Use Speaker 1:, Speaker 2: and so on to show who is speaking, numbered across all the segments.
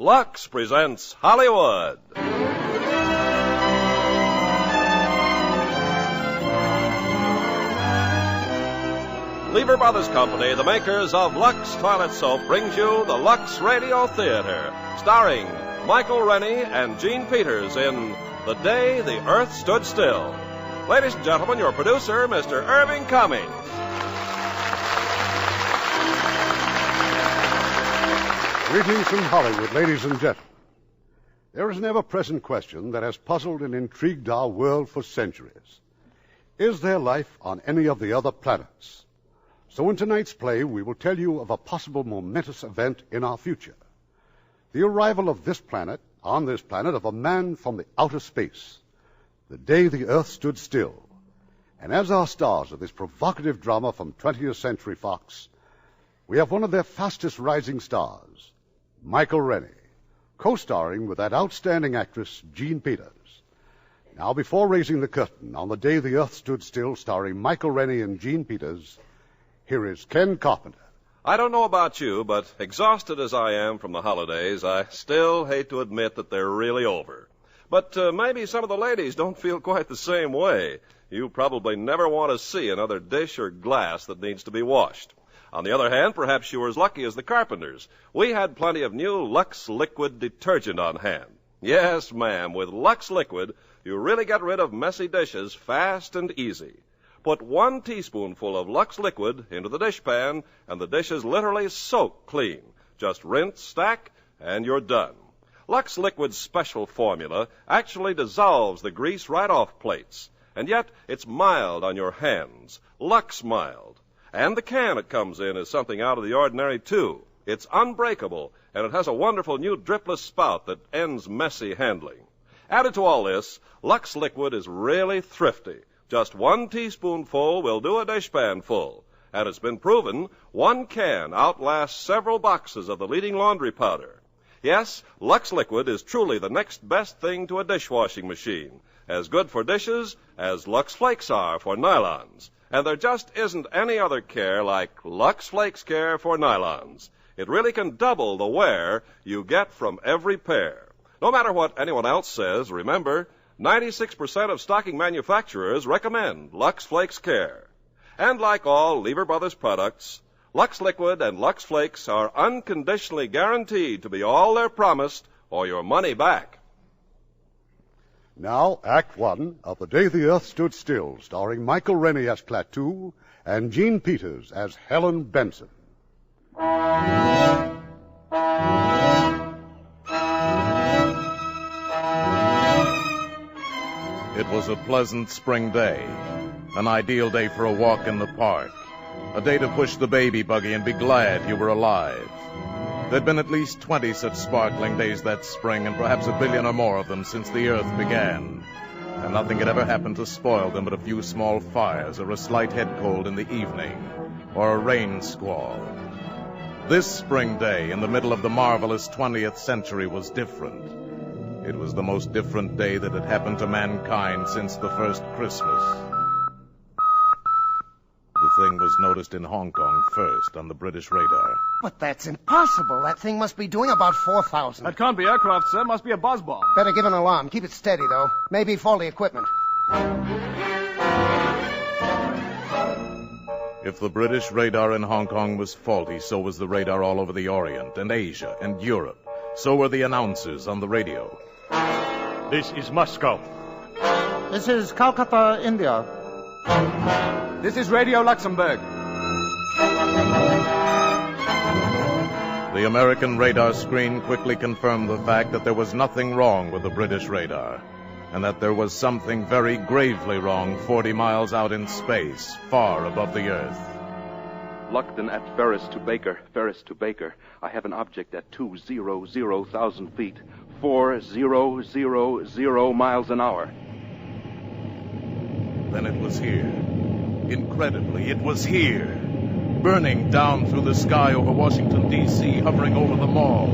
Speaker 1: LUX presents Hollywood. Lever Brothers Company, the makers of LUX Toilet Soap, brings you the LUX Radio Theater, starring Michael Rennie and Gene Peters in The Day the Earth Stood Still. Ladies and gentlemen, your producer, Mr. Irving Cummings.
Speaker 2: Greetings from Hollywood, ladies and gentlemen. There is an ever-present question that has puzzled and intrigued our world for centuries. Is there life on any of the other planets? So in tonight's play, we will tell you of a possible momentous event in our future. The arrival of on this planet, of a man from the outer space. The day the Earth stood still. And as our stars of this provocative drama from 20th Century Fox, we have one of their fastest rising stars, Michael Rennie, co-starring with that outstanding actress, Gene Peters. Now, before raising the curtain on The Day the Earth Stood Still, starring Michael Rennie and Gene Peters, here is Ken Carpenter.
Speaker 1: I don't know about you, but exhausted as I am from the holidays, I still hate to admit that they're really over. But maybe some of the ladies don't feel quite the same way. You probably never want to see another dish or glass that needs to be washed. On the other hand, perhaps you were as lucky as the carpenters. We had plenty of new LUX liquid detergent on hand. Yes, ma'am, with LUX liquid, you really get rid of messy dishes fast and easy. Put 1 teaspoonful of LUX liquid into the dishpan, and the dishes literally soak clean. Just rinse, stack, and you're done. LUX liquid's special formula actually dissolves the grease right off plates, and yet it's mild on your hands. LUX mild. And the can it comes in is something out of the ordinary, too. It's unbreakable, and it has a wonderful new dripless spout that ends messy handling. Added to all this, LUX liquid is really thrifty. Just 1 teaspoonful will do a dishpan full. And it's been proven 1 can outlasts several boxes of the leading laundry powder. Yes, LUX liquid is truly the next best thing to a dishwashing machine. As good for dishes as LUX Flakes are for nylons. And there just isn't any other care like LUX Flakes care for nylons. It really can double the wear you get from every pair. No matter what anyone else says, remember, 96% of stocking manufacturers recommend LUX Flakes Care. And like all Lever Brothers products, LUX Liquid and LUX Flakes are unconditionally guaranteed to be all they're promised or your money back.
Speaker 2: Now, Act 1 of The Day the Earth Stood Still, starring Michael Rennie as Klaatu and Gene Peters as Helen Benson.
Speaker 3: It was a pleasant spring day, an ideal day for a walk in the park, a day to push the baby buggy and be glad you were alive. There'd been at least 20 such sparkling days that spring, and perhaps 1 billion or more of them since the earth began. And nothing had ever happened to spoil them but a few small fires, or a slight head cold in the evening, or a rain squall. This spring day, in the middle of the marvelous 20th century, was different. It was the most different day that had happened to mankind since the first Christmas. The thing was noticed in Hong Kong first on the British radar.
Speaker 4: But that's impossible. That thing must be doing about 4,000.
Speaker 5: That can't be aircraft, sir. Must be a buzz bomb.
Speaker 4: Better give an alarm. Keep it steady, though. Maybe faulty equipment.
Speaker 3: If the British radar in Hong Kong was faulty, so was the radar all over the Orient and Asia and Europe. So were the announcers on the radio.
Speaker 5: This is Moscow.
Speaker 6: This is Calcutta, India.
Speaker 5: This is Radio Luxembourg.
Speaker 3: The American radar screen quickly confirmed the fact that there was nothing wrong with the British radar, and that there was something very gravely wrong 40 miles out in space, far above the Earth.
Speaker 7: Luckton at Ferris to Baker. I have an object at 200,000 feet, 4000 miles an hour.
Speaker 3: Then it was here. Incredibly, it was here. Burning down through the sky over Washington, D.C., hovering over the mall.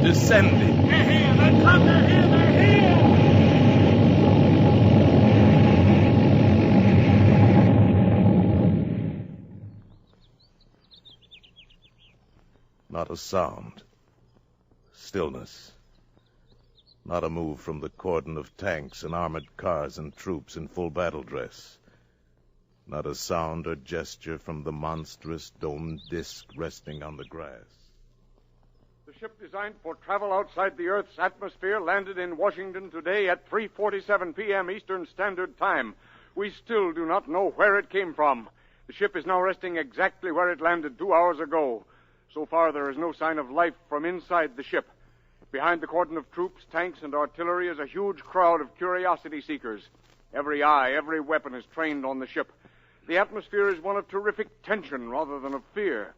Speaker 3: Descending.
Speaker 8: They're here! They're coming! They're here! They're here!
Speaker 3: Not a sound. stillness. Not a move from the cordon of tanks and armored cars and troops in full battle dress. Not a sound or gesture from the monstrous domed disk resting on the grass.
Speaker 9: The ship designed for travel outside the Earth's atmosphere landed in Washington today at 3:47 p.m. Eastern Standard Time. We still do not know where it came from. The ship is now resting exactly where it landed 2 hours ago. So far, there is no sign of life from inside the ship. Behind the cordon of troops, tanks, and artillery is a huge crowd of curiosity seekers. Every eye, every weapon is trained on the ship. The atmosphere is one of terrific tension rather than of fear.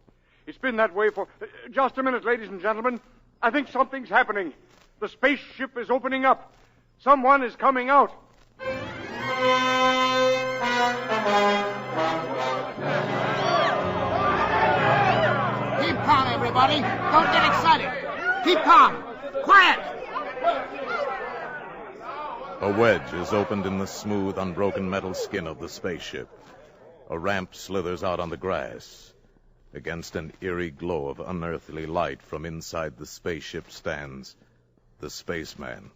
Speaker 9: It's been that way for... Just a minute, ladies and gentlemen. I think something's happening. The spaceship is opening up. Someone is coming out.
Speaker 4: Keep calm, everybody. Don't get excited. Keep calm. Quiet!
Speaker 3: A wedge is opened in the smooth, unbroken metal skin of the spaceship. A ramp slithers out on the grass. Against an eerie glow of unearthly light from inside the spaceship stands the spaceman.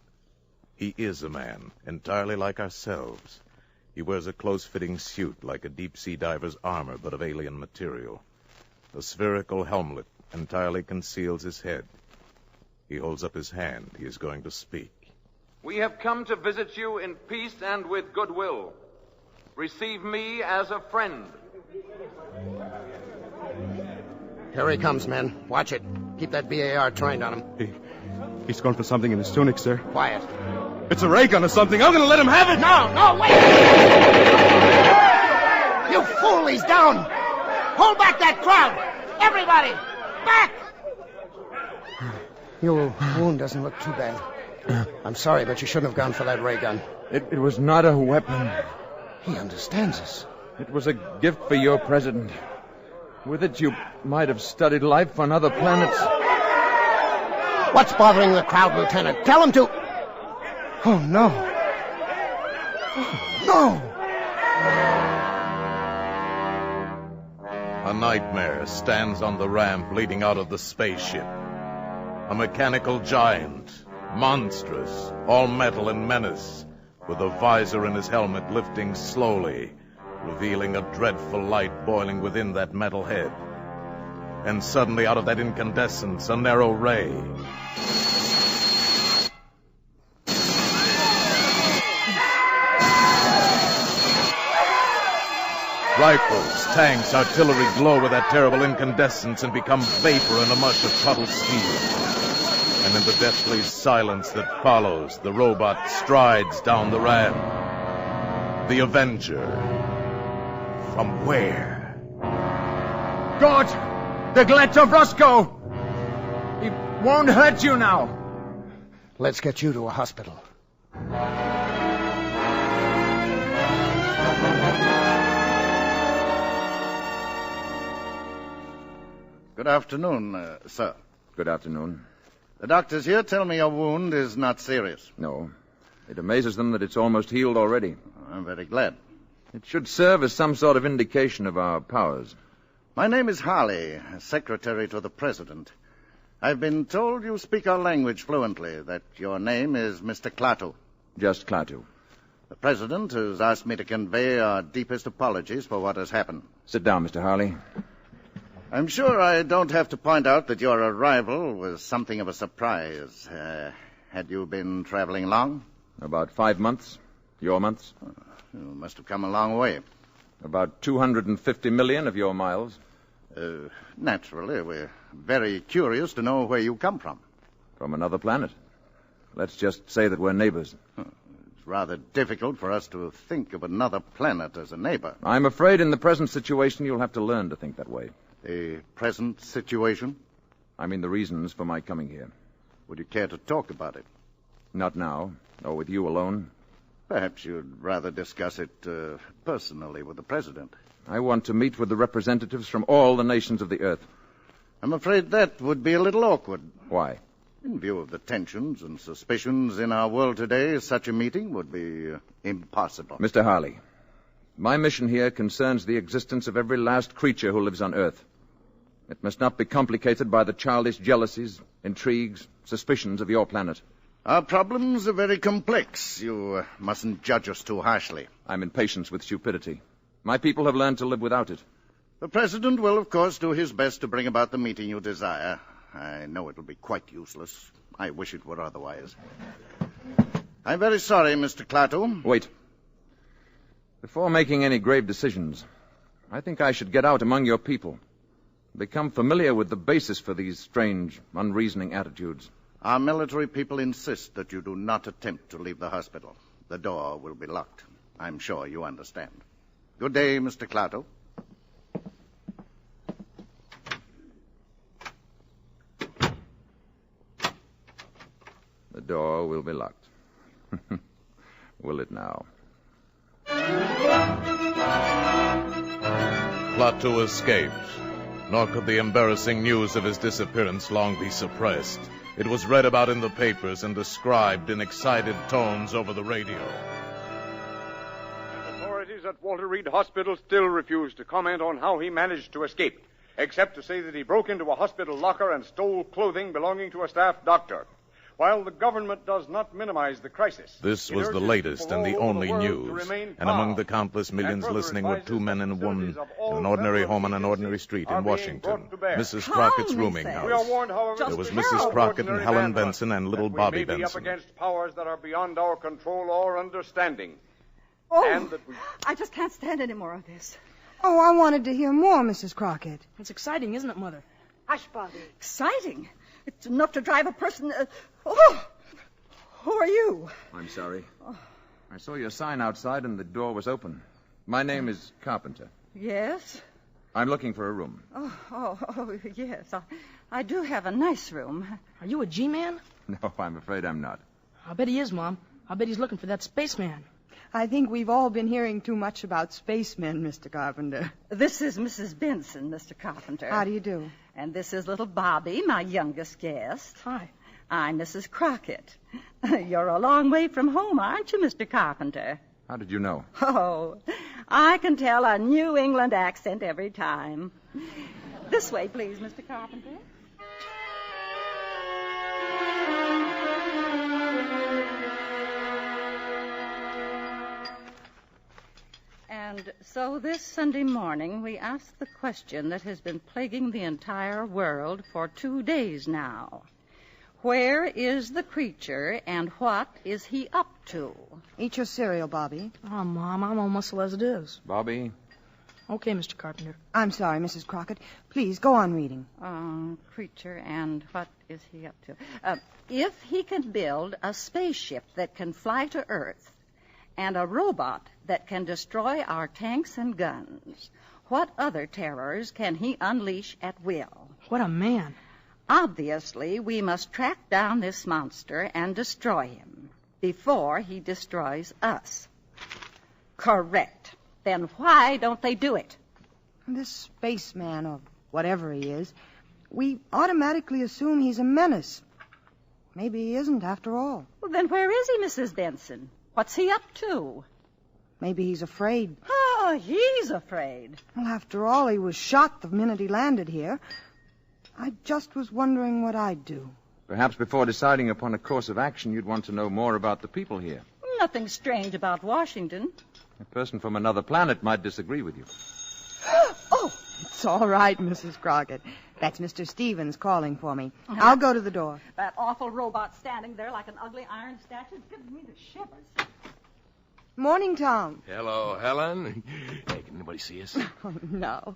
Speaker 3: He is a man, entirely like ourselves. He wears a close-fitting suit like a deep-sea diver's armor, but of alien material. A spherical helmet entirely conceals his head. He holds up his hand. He is going to speak.
Speaker 10: We have come to visit you in peace and with goodwill. Receive me as a friend.
Speaker 4: Here he comes, men. Watch it. Keep that BAR trained on him.
Speaker 5: He's going for something in his tunic, sir.
Speaker 4: Quiet.
Speaker 5: It's a ray gun or something. I'm going to let him have it.
Speaker 4: No, wait! You fool, he's down. Hold back that crowd. Everybody, back! Your wound doesn't look too bad. I'm sorry, but you shouldn't have gone for that ray gun.
Speaker 11: It was not a weapon.
Speaker 4: He understands us.
Speaker 11: It was a gift for your president. With it, you might have studied life on other planets.
Speaker 4: What's bothering the crowd, Lieutenant? Tell him to... Oh, no. Oh, no.
Speaker 3: A nightmare stands on the ramp leading out of the spaceship. A mechanical giant, monstrous, all metal and menace, with a visor in his helmet lifting slowly, revealing a dreadful light boiling within that metal head. And suddenly, out of that incandescence, a narrow ray. Rifles, tanks, artillery glow with that terrible incandescence and become vapor in a mush of puddled steel. And in the deathly silence that follows, the robot strides down the ramp. The Avenger. From where?
Speaker 11: God! The Glet of Roscoe! He won't hurt you now.
Speaker 4: Let's get you to a hospital.
Speaker 12: Good afternoon, sir.
Speaker 10: Good afternoon.
Speaker 12: The doctors here tell me your wound is not serious.
Speaker 10: No. It amazes them that it's almost healed already.
Speaker 12: I'm very glad.
Speaker 10: It should serve as some sort of indication of our powers.
Speaker 12: My name is Harley, secretary to the president. I've been told you speak our language fluently, that your name is Mr. Klaatu.
Speaker 10: Just Klaatu.
Speaker 12: The president has asked me to convey our deepest apologies for what has happened.
Speaker 10: Sit down, Mr. Harley.
Speaker 12: I'm sure I don't have to point out that your arrival was something of a surprise. Had you been traveling long?
Speaker 10: About 5 months. Your months?
Speaker 12: You must have come a long way.
Speaker 10: About 250 million of your miles.
Speaker 12: Naturally, we're very curious to know where you come from.
Speaker 10: From another planet. Let's just say that we're neighbors.
Speaker 12: It's rather difficult for us to think of another planet as a neighbor.
Speaker 10: I'm afraid in the present situation you'll have to learn to think that way.
Speaker 12: The present situation?
Speaker 10: I mean the reasons for my coming here.
Speaker 12: Would you care to talk about it?
Speaker 10: Not now, or with you alone.
Speaker 12: Perhaps you'd rather discuss it personally with the president.
Speaker 10: I want to meet with the representatives from all the nations of the Earth.
Speaker 12: I'm afraid that would be a little awkward.
Speaker 10: Why?
Speaker 12: In view of the tensions and suspicions in our world today, such a meeting would be impossible.
Speaker 10: Mr. Harley, my mission here concerns the existence of every last creature who lives on Earth. It must not be complicated by the childish jealousies, intrigues, suspicions of your planet.
Speaker 12: Our problems are very complex. You mustn't judge us too harshly.
Speaker 10: I'm impatient with stupidity. My people have learned to live without it.
Speaker 12: The President will, of course, do his best to bring about the meeting you desire. I know it will be quite useless. I wish it were otherwise. I'm very sorry, Mr. Klaatu.
Speaker 10: Wait. Before making any grave decisions, I think I should get out among your people. Become familiar with the basis for these strange, unreasoning attitudes.
Speaker 12: Our military people insist that you do not attempt to leave the hospital. The door will be locked. I'm sure you understand. Good day, Mr. Klaatu.
Speaker 10: The door will be locked. Will it now?
Speaker 3: Klaatu escaped, nor could the embarrassing news of his disappearance long be suppressed. It was read about in the papers and described in excited tones over the radio.
Speaker 9: Authorities at Walter Reed Hospital still refuse to comment on how he managed to escape, except to say that he broke into a hospital locker and stole clothing belonging to a staff doctor. While the government does not minimize the crisis...
Speaker 3: This was the latest and the only news. And among the countless millions listening were two men and a woman in an ordinary home on an ordinary street in Washington. Mrs. Crockett's rooming house. There was Mrs. Crockett and Helen Benson and little Bobby Benson.
Speaker 9: We may be up against powers that are beyond our control or understanding.
Speaker 13: Oh,
Speaker 9: and that we...
Speaker 13: I just can't stand any more of this.
Speaker 14: Oh, I wanted to hear more, Mrs. Crockett.
Speaker 15: It's exciting, isn't it, Mother?
Speaker 13: Hush, Bobby. Exciting? It's enough to drive a person... who are you?
Speaker 10: I'm sorry. I saw your sign outside and the door was open. My name is Carpenter.
Speaker 13: Yes?
Speaker 10: I'm looking for a room.
Speaker 13: Oh, yes. I do have a nice room.
Speaker 15: Are you a G-man?
Speaker 10: No, I'm afraid I'm not.
Speaker 15: I bet he is, Mom. I bet he's looking for that spaceman.
Speaker 14: I think we've all been hearing too much about spacemen, Mr. Carpenter.
Speaker 13: This is Mrs. Benson, Mr. Carpenter.
Speaker 14: How do you do?
Speaker 13: And this is little Bobby, my youngest guest.
Speaker 15: Hi.
Speaker 13: I'm Mrs. Crockett. You're a long way from home, aren't you, Mr. Carpenter?
Speaker 10: How did you know?
Speaker 13: Oh, I can tell a New England accent every time. This way, please, Mr. Carpenter. And so this Sunday morning, we asked the question that has been plaguing the entire world for 2 days now. Where is the creature, and what is he up to?
Speaker 14: Eat your cereal, Bobby.
Speaker 15: Oh, Mom, I'm all muscle as it is.
Speaker 10: Bobby?
Speaker 15: Okay, Mr. Carpenter.
Speaker 14: I'm sorry, Mrs. Crockett. Please, go on reading.
Speaker 13: Creature, and what is he up to? If he can build a spaceship that can fly to Earth, and a robot that can destroy our tanks and guns, what other terrors can he unleash at will?
Speaker 15: What a man.
Speaker 13: Obviously, we must track down this monster and destroy him before he destroys us. Correct. Then why don't they do it?
Speaker 14: This spaceman, or whatever he is, we automatically assume he's a menace. Maybe he isn't, after all.
Speaker 13: Well, then where is he, Mrs. Benson? What's he up to?
Speaker 14: Maybe he's afraid.
Speaker 13: Oh, he's afraid.
Speaker 14: Well, after all, he was shot the minute he landed here. I just was wondering what I'd do.
Speaker 10: Perhaps before deciding upon a course of action, you'd want to know more about the people here.
Speaker 13: Nothing strange about Washington.
Speaker 10: A person from another planet might disagree with you.
Speaker 14: Oh, it's all right, Mrs. Crockett. That's Mr. Stevens calling for me. I'll go to the door.
Speaker 13: That awful robot standing there like an ugly iron statue gives me the shivers.
Speaker 14: Morning, Tom.
Speaker 16: Hello, Helen. Hey, can anybody see us?
Speaker 14: Oh, no.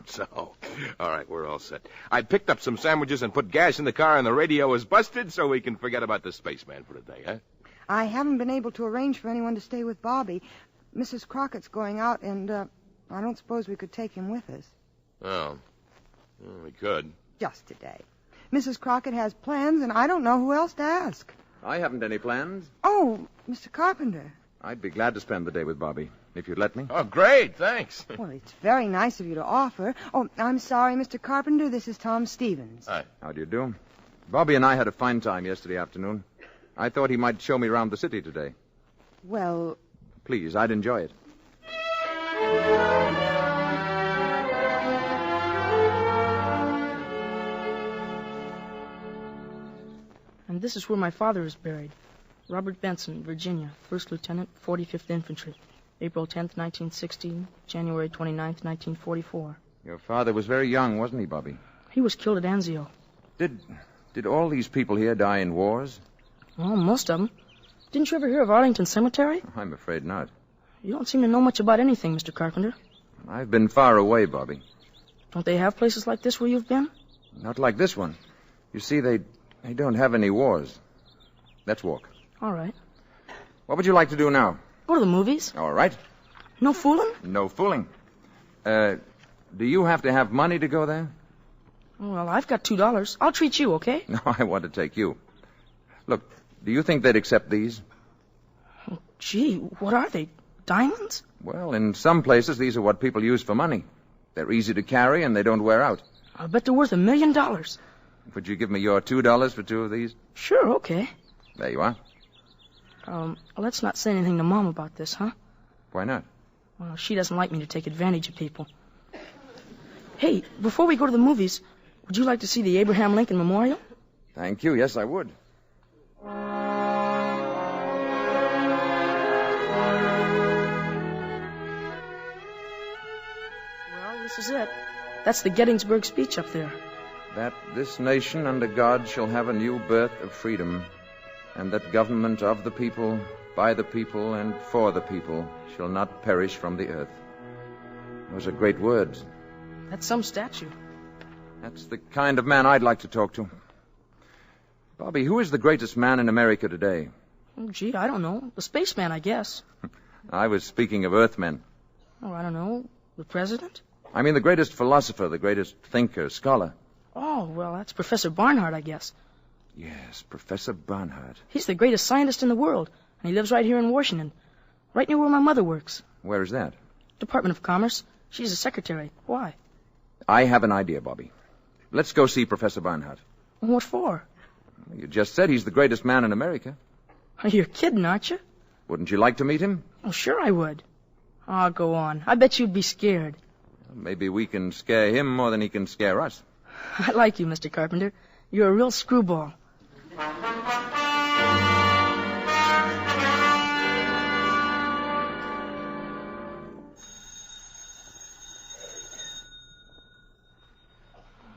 Speaker 16: So, all right, we're all set. I picked up some sandwiches and put gas in the car, and the radio is busted, so we can forget about the spaceman for the day, huh?
Speaker 14: I haven't been able to arrange for anyone to stay with Bobby. Mrs. Crockett's going out, and I don't suppose we could take him with us.
Speaker 16: Oh, well, we could.
Speaker 14: Just today. Mrs. Crockett has plans, and I don't know who else to ask.
Speaker 10: I haven't any plans.
Speaker 14: Oh, Mr. Carpenter.
Speaker 10: I'd be glad to spend the day with Bobby, if you'd let me.
Speaker 16: Oh, great, thanks.
Speaker 14: Well, it's very nice of you to offer. Oh, I'm sorry, Mr. Carpenter. This is Tom Stevens.
Speaker 16: Hi.
Speaker 10: How do you do? Bobby and I had a fine time yesterday afternoon. I thought he might show me around the city today.
Speaker 14: Well...
Speaker 10: Please, I'd enjoy it.
Speaker 15: And this is where my father is buried. Robert Benson, Virginia, 1st Lieutenant, 45th Infantry. April 10th, 1916, January 29th, 1944.
Speaker 10: Your father was very young, wasn't he, Bobby?
Speaker 15: He was killed at Anzio.
Speaker 10: Did all these people here die in wars?
Speaker 15: Well, most of them. Didn't you ever hear of Arlington Cemetery?
Speaker 10: I'm afraid not.
Speaker 15: You don't seem to know much about anything, Mr. Carpenter.
Speaker 10: I've been far away, Bobby.
Speaker 15: Don't they have places like this where you've been?
Speaker 10: Not like this one. You see, they don't have any wars. Let's walk.
Speaker 15: All right.
Speaker 10: What would you like to do now?
Speaker 15: Go to the movies.
Speaker 10: All right.
Speaker 15: No fooling?
Speaker 10: No fooling. Do you have to have money to go there?
Speaker 15: Well, I've got $2. I'll treat you, okay?
Speaker 10: No, I want to take you. Look, do you think they'd accept these?
Speaker 15: Oh, gee, what are they? Diamonds?
Speaker 10: Well, in some places, these are what people use for money. They're easy to carry and they don't wear out.
Speaker 15: I'll bet they're worth $1 million.
Speaker 10: Would you give me your $2 for 2 of these?
Speaker 15: Sure, okay.
Speaker 10: There you are.
Speaker 15: Let's not say anything to Mom about this, huh?
Speaker 10: Why not?
Speaker 15: Well, she doesn't like me to take advantage of people. Hey, before we go to the movies, would you like to see the Abraham Lincoln Memorial?
Speaker 10: Thank you. Yes, I would.
Speaker 15: Well, this is it. That's the Gettysburg speech up there.
Speaker 10: That this nation under God shall have a new birth of freedom, and that government of the people, by the people, and for the people shall not perish from the earth. Those are great words.
Speaker 15: That's some statue.
Speaker 10: That's the kind of man I'd like to talk to. Bobby, who is the greatest man in America today?
Speaker 15: Oh, gee, I don't know. The spaceman, I guess.
Speaker 10: I was speaking of Earthmen.
Speaker 15: Oh, I don't know. The president?
Speaker 10: I mean the greatest philosopher, the greatest thinker, scholar.
Speaker 15: Oh, well, that's Professor Barnhart, I guess.
Speaker 10: Yes, Professor Barnhart.
Speaker 15: He's the greatest scientist in the world, and he lives right here in Washington, right near where my mother works.
Speaker 10: Where is that?
Speaker 15: Department of Commerce. She's a secretary. Why?
Speaker 10: I have an idea, Bobby. Let's go see Professor Barnhart.
Speaker 15: What for?
Speaker 10: You just said he's the greatest man in America.
Speaker 15: You're kidding, aren't you?
Speaker 10: Wouldn't you like to meet him?
Speaker 15: Oh, sure I would. Oh, go on. I bet you'd be scared.
Speaker 10: Maybe we can scare him more than he can scare us.
Speaker 15: I like you, Mr. Carpenter. You're a real screwball.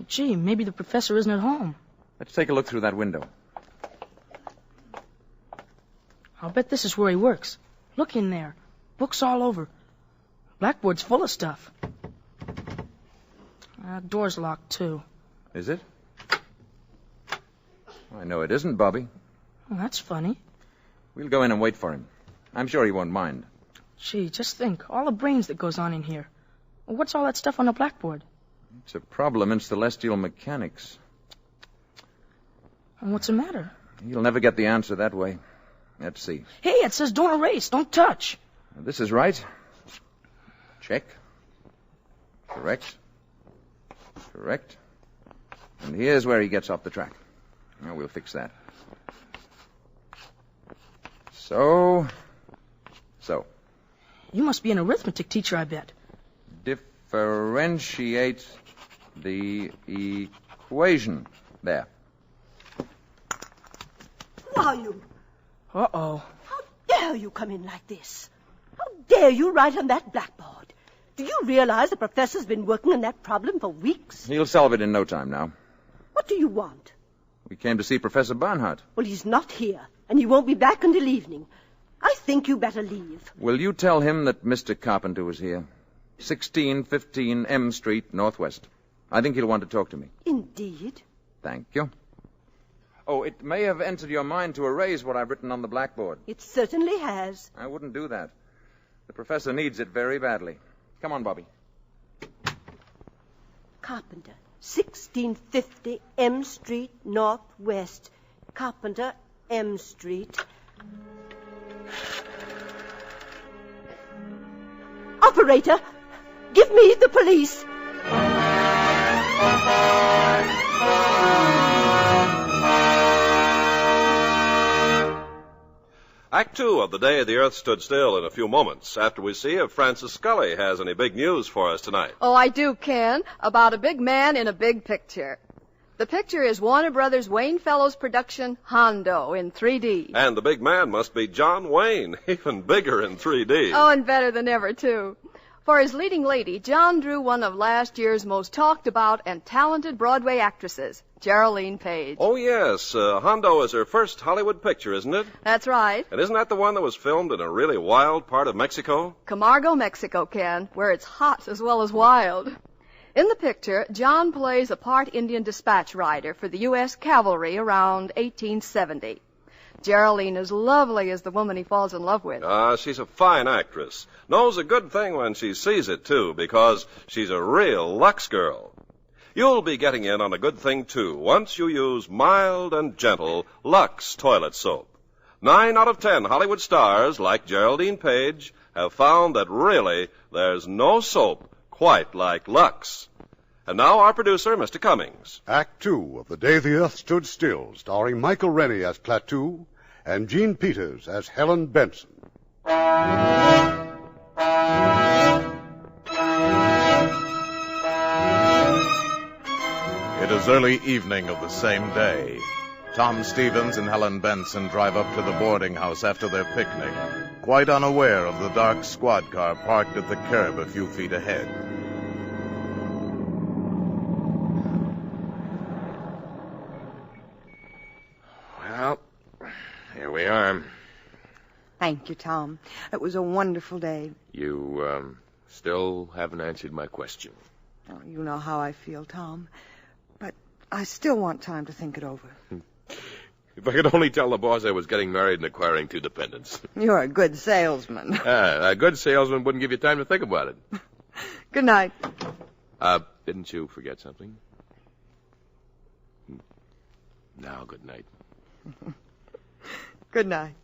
Speaker 15: Gee, maybe the professor isn't at home.
Speaker 10: Let's take a look through that window.
Speaker 15: I'll bet this is where he works. Look in there. Books all over. Blackboard's full of stuff. Door's locked, too.
Speaker 10: Is it? I know it isn't, Bobby.
Speaker 15: Well, that's funny.
Speaker 10: We'll go in and wait for him. I'm sure he won't mind.
Speaker 15: Gee, just think. All the brains that goes on in here. What's all that stuff on the blackboard?
Speaker 10: It's a problem in celestial mechanics.
Speaker 15: What's the matter?
Speaker 10: You'll never get the answer that way. Let's see.
Speaker 15: Hey, it says don't erase, don't touch.
Speaker 10: This is right. Check. Correct. Correct. And here's where he gets off the track. Now we'll fix that. So.
Speaker 15: You must be an arithmetic teacher, I bet.
Speaker 10: Differentiate the equation. There.
Speaker 17: Who are you?
Speaker 15: Uh-oh.
Speaker 17: How dare you come in like this? How dare you write on that blackboard? Do you realize the professor's been working on that problem for weeks?
Speaker 10: He'll solve it in no time now.
Speaker 17: What do you want?
Speaker 10: We came to see Professor Barnhart.
Speaker 17: Well, he's not here, and he won't be back until evening. I think you better leave.
Speaker 10: Will you tell him that Mr. Carpenter was here? 1615 M Street, Northwest. I think he'll want to talk to me.
Speaker 17: Indeed.
Speaker 10: Thank you. Oh, it may have entered your mind to erase what I've written on the blackboard.
Speaker 17: It certainly has.
Speaker 10: I wouldn't do that. The professor needs it very badly. Come on, Bobby.
Speaker 17: Carpenter, 1650 M Street, Northwest. Carpenter, M Street. Operator, give me the police.
Speaker 1: Act 2 of The Day the Earth Stood Still in a few moments, after we see if Francis Scully has any big news for us tonight.
Speaker 18: Oh, I do, Ken, about a big man in a big picture. The picture is Warner Brothers' Wayne Fellows production, Hondo, in 3D.
Speaker 1: And the big man must be John Wayne, even bigger in 3D.
Speaker 18: Oh, and better than ever, too. For his leading lady, John drew one of last year's most talked about and talented Broadway actresses, Geraldine Page.
Speaker 1: Oh, yes. Hondo is her first Hollywood picture, isn't it?
Speaker 18: That's right.
Speaker 1: And isn't that the one that was filmed in a really wild part of Mexico?
Speaker 18: Camargo, Mexico, Ken, where it's hot as well as wild. In the picture, John plays a part Indian dispatch rider for the U.S. Cavalry around 1870. Geraldine is lovely as the woman he falls in love with.
Speaker 1: She's a fine actress. Knows a good thing when she sees it, too, because she's a real LUX girl. You'll be getting in on a good thing, too, once you use mild and gentle LUX toilet soap. 9 out of 10 Hollywood stars, like Geraldine Page, have found that really there's no soap quite like LUX. And now our producer, Mr. Cummings.
Speaker 2: Act 2 of The Day the Earth Stood Still, starring Michael Rennie as Klaatu and Jean Peters as Helen Benson.
Speaker 3: It is early evening of the same day. Tom Stevens and Helen Benson drive up to the boarding house after their picnic, quite unaware of the dark squad car parked at the curb a few feet ahead.
Speaker 16: Well, here we are.
Speaker 14: Thank you, Tom. It was a wonderful day.
Speaker 16: You, still haven't answered my question.
Speaker 14: Oh, you know how I feel, Tom. But I still want time to think it over.
Speaker 16: If I could only tell the boss I was getting married and acquiring 2 dependents.
Speaker 14: You're a good salesman.
Speaker 16: A good salesman wouldn't give you time to think about it.
Speaker 14: Good night.
Speaker 16: Didn't you forget something? Now, good night.
Speaker 14: Good night.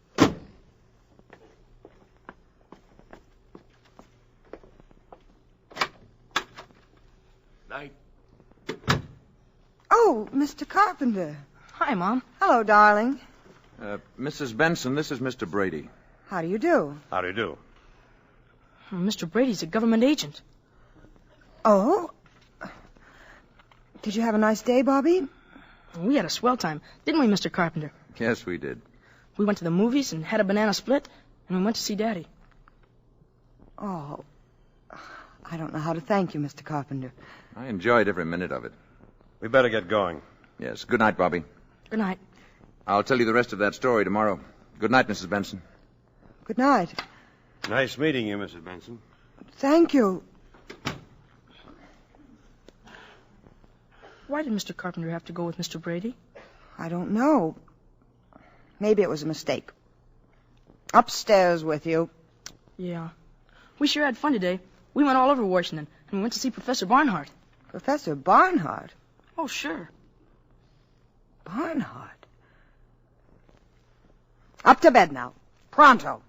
Speaker 16: Night.
Speaker 14: Oh, Mr. Carpenter.
Speaker 15: Hi, Mom.
Speaker 14: Hello, darling.
Speaker 10: Mrs. Benson, this is Mr. Brady.
Speaker 14: How do you do?
Speaker 5: How do you do?
Speaker 15: Mr. Brady's a government agent.
Speaker 14: Oh? Did you have a nice day, Bobby?
Speaker 15: We had a swell time, didn't we, Mr. Carpenter?
Speaker 10: Yes, we did.
Speaker 15: We went to the movies and had a banana split, and we went to see Daddy.
Speaker 14: Oh, I don't know how to thank you, Mr. Carpenter.
Speaker 10: I enjoyed every minute of it.
Speaker 5: We better get going.
Speaker 10: Yes, good night, Bobby.
Speaker 15: Good night.
Speaker 10: I'll tell you the rest of that story tomorrow. Good night, Mrs. Benson.
Speaker 14: Good night.
Speaker 5: Nice meeting you, Mrs. Benson.
Speaker 14: Thank you.
Speaker 15: Why did Mr. Carpenter have to go with Mr. Brady?
Speaker 14: I don't know. Maybe it was a mistake. Upstairs with you.
Speaker 15: Yeah. We sure had fun today. We went all over Washington, and we went to see Professor Barnhart.
Speaker 14: Professor Barnhart?
Speaker 15: Oh, sure.
Speaker 14: Barnhart? Up to bed now. Pronto.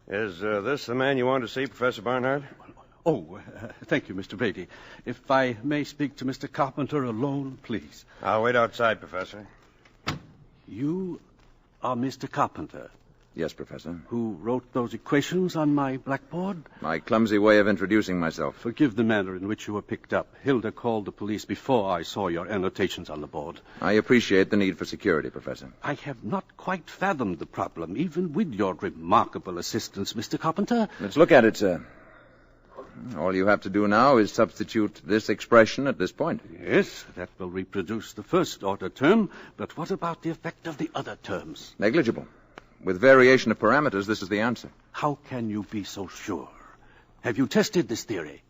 Speaker 5: Is this the man you wanted to see, Professor Barnhart?
Speaker 19: Oh, thank you, Mr. Brady. If I may speak to Mr. Carpenter alone, please.
Speaker 5: I'll wait outside, Professor.
Speaker 19: You are Mr. Carpenter?
Speaker 10: Yes, Professor.
Speaker 19: Who wrote those equations on my blackboard?
Speaker 10: My clumsy way of introducing myself.
Speaker 19: Forgive the manner in which you were picked up. Hilda called the police before I saw your annotations on the board.
Speaker 10: I appreciate the need for security, Professor.
Speaker 19: I have not quite fathomed the problem, even with your remarkable assistance, Mr. Carpenter.
Speaker 10: Let's look at it, sir. All you have to do now is substitute this expression at this point.
Speaker 19: Yes, that will reproduce the first-order term, but what about the effect of the other terms?
Speaker 10: Negligible. With variation of parameters, this is the answer.
Speaker 19: How can you be so sure? Have you tested this theory?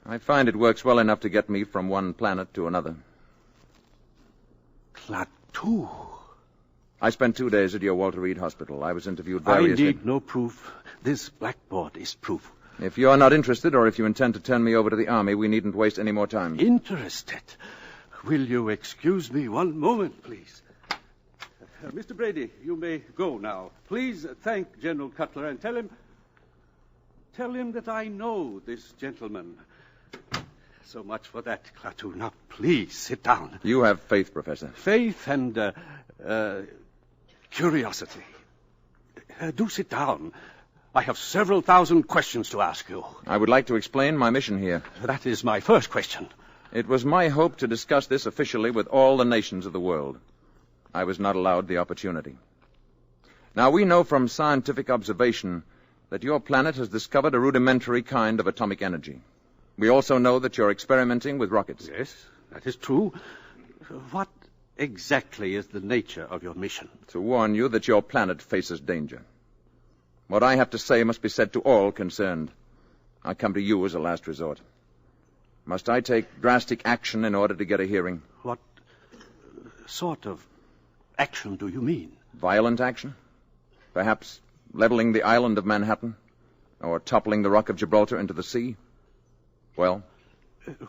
Speaker 10: I find it works well enough to get me from one planet to another.
Speaker 19: Klaatu.
Speaker 10: I spent 2 days at your Walter Reed Hospital. I was interviewed variously.
Speaker 19: I need no proof. This blackboard is proof.
Speaker 10: If you're not interested, or if you intend to turn me over to the Army, we needn't waste any more time.
Speaker 19: Interested? Will you excuse me one moment, please? Mr. Brady, you may go now. Please thank General Cutler and tell him that I know this gentleman. So much for that, Klaatu. Now, please, sit down.
Speaker 10: You have faith, Professor.
Speaker 19: Faith and, curiosity. Do sit down. I have several thousand questions to ask you.
Speaker 10: I would like to explain my mission here.
Speaker 19: That is my first question.
Speaker 10: It was my hope to discuss this officially with all the nations of the world. I was not allowed the opportunity. Now, we know from scientific observation that your planet has discovered a rudimentary kind of atomic energy. We also know that you're experimenting with rockets.
Speaker 19: Yes, that is true. What exactly is the nature of your mission?
Speaker 10: To warn you that your planet faces danger. What I have to say must be said to all concerned. I come to you as a last resort. Must I take drastic action in order to get a hearing?
Speaker 19: What sort of action do you mean?
Speaker 10: Violent action? Perhaps leveling the island of Manhattan? Or toppling the Rock of Gibraltar into the sea? Well?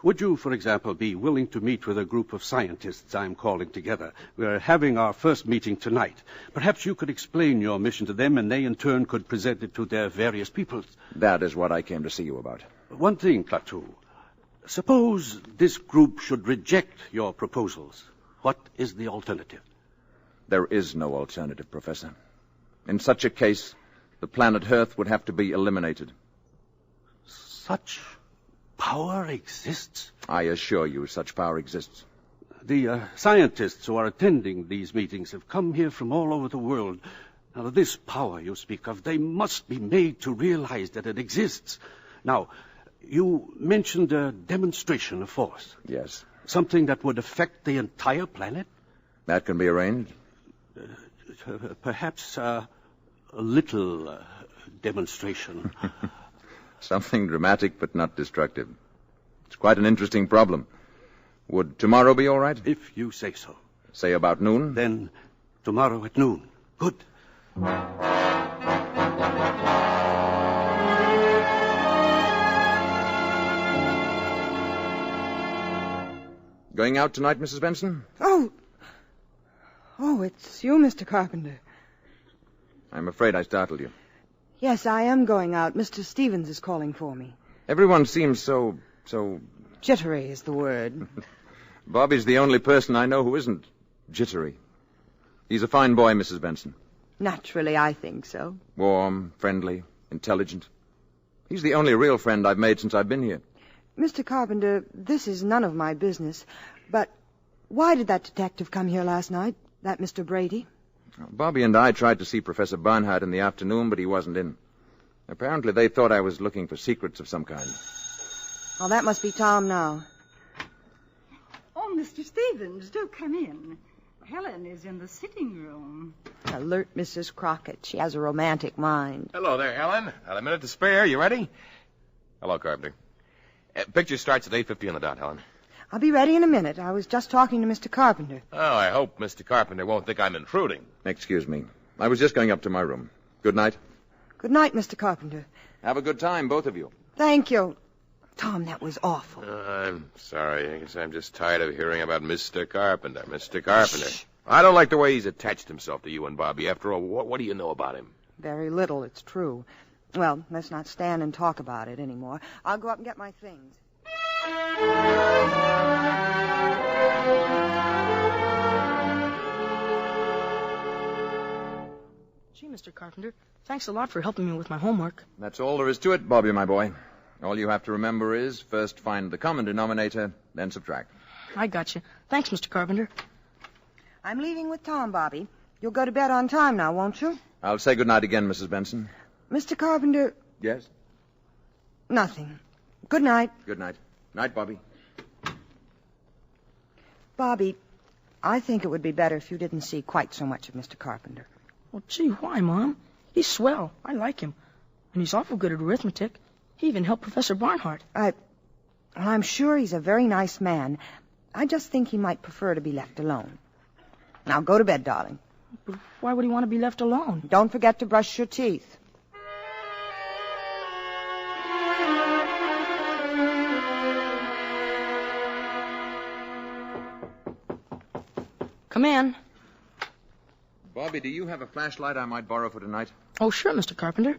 Speaker 19: Would you, for example, be willing to meet with a group of scientists I'm calling together? We're having our first meeting tonight. Perhaps you could explain your mission to them, and they in turn could present it to their various peoples.
Speaker 10: That is what I came to see you about.
Speaker 19: One thing, Klaatu. Suppose this group should reject your proposals. What is the alternative?
Speaker 10: There is no alternative, Professor. In such a case, the planet Earth would have to be eliminated.
Speaker 19: Such power exists?
Speaker 10: I assure you such power exists.
Speaker 19: The scientists who are attending these meetings have come here from all over the world. Now, this power you speak of, they must be made to realize that it exists. Now, you mentioned a demonstration of force.
Speaker 10: Yes.
Speaker 19: Something that would affect the entire planet?
Speaker 10: That can be arranged.
Speaker 19: Perhaps a little demonstration.
Speaker 10: Something dramatic but not destructive. It's quite an interesting problem. Would tomorrow be all right?
Speaker 19: If you say so.
Speaker 10: Say about noon?
Speaker 19: Then tomorrow at noon. Good.
Speaker 10: Going out tonight, Mrs. Benson?
Speaker 14: Oh, it's you, Mr. Carpenter.
Speaker 10: I'm afraid I startled you.
Speaker 14: Yes, I am going out. Mr. Stevens is calling for me.
Speaker 10: Everyone seems so...
Speaker 14: Jittery is the word.
Speaker 10: Bobby's the only person I know who isn't jittery. He's a fine boy, Mrs. Benson.
Speaker 14: Naturally, I think so.
Speaker 10: Warm, friendly, intelligent. He's the only real friend I've made since I've been here.
Speaker 14: Mr. Carpenter, this is none of my business, but why did that detective come here last night, that Mr. Brady?
Speaker 10: Bobby and I tried to see Professor Barnhart in the afternoon, but he wasn't in. Apparently they thought I was looking for secrets of some kind.
Speaker 14: Oh, that must be Tom now.
Speaker 13: Oh, Mr. Stevens, do come in. Helen is in the sitting room.
Speaker 14: Alert Mrs. Crockett. She has a romantic mind.
Speaker 16: Hello there, Helen. Got a minute to spare. You ready? Hello, Carpenter. Picture starts at 8:50 on the dot, Helen.
Speaker 14: I'll be ready in a minute. I was just talking to Mr. Carpenter.
Speaker 16: Oh, I hope Mr. Carpenter won't think I'm intruding.
Speaker 10: Excuse me. I was just going up to my room. Good night.
Speaker 14: Good night, Mr. Carpenter.
Speaker 10: Have a good time, both of you.
Speaker 14: Thank you. Tom, that was awful.
Speaker 16: I'm sorry. I guess I'm just tired of hearing about Mr. Carpenter. Mr. Carpenter. Shh. I don't like the way he's attached himself to you and Bobby. After all, what do you know about him?
Speaker 14: Very little, it's true. Well, let's not stand and talk about it anymore. I'll go up and get my things.
Speaker 15: Gee, Mr. Carpenter, thanks a lot for helping me with my homework.
Speaker 10: That's all there is to it, Bobby, my boy. All you have to remember is first find the common denominator, then subtract.
Speaker 15: I got you. Thanks, Mr. Carpenter.
Speaker 14: I'm leaving with Tom, Bobby. You'll go to bed on time now, won't you?
Speaker 10: I'll say good night again, Mrs. Benson.
Speaker 14: Mr. Carpenter...
Speaker 10: Yes?
Speaker 14: Nothing. Good night.
Speaker 10: Good night. Night, Bobby.
Speaker 14: Bobby, I think it would be better if you didn't see quite so much of Mr. Carpenter.
Speaker 15: Well, gee, why, Mom? He's swell. I like him. And he's awful good at arithmetic. He even helped Professor Barnhart.
Speaker 14: I'm sure he's a very nice man. I just think he might prefer to be left alone. Now, go to bed, darling.
Speaker 15: But why would he want to be left alone?
Speaker 14: Don't forget to brush your teeth.
Speaker 15: Come in.
Speaker 10: Bobby, do you have a flashlight I might borrow for tonight?
Speaker 15: Oh, sure, Mr. Carpenter.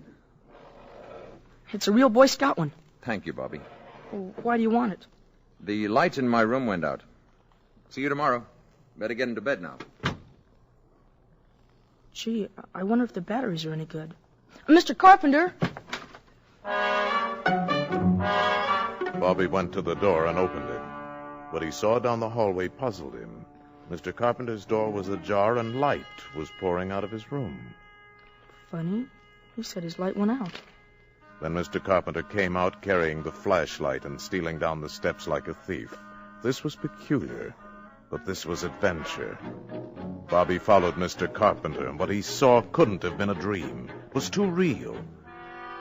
Speaker 15: It's a real Boy Scout one.
Speaker 10: Thank you, Bobby.
Speaker 15: Why do you want it?
Speaker 10: The light in my room went out. See you tomorrow. Better get into bed now.
Speaker 15: Gee, I wonder if the batteries are any good. Mr. Carpenter!
Speaker 3: Bobby went to the door and opened it. What he saw down the hallway puzzled him. Mr. Carpenter's door was ajar and light was pouring out of his room.
Speaker 15: Funny. He said his light went out.
Speaker 3: Then Mr. Carpenter came out carrying the flashlight and stealing down the steps like a thief. This was peculiar, but this was adventure. Bobby followed Mr. Carpenter, and what he saw couldn't have been a dream. It was too real.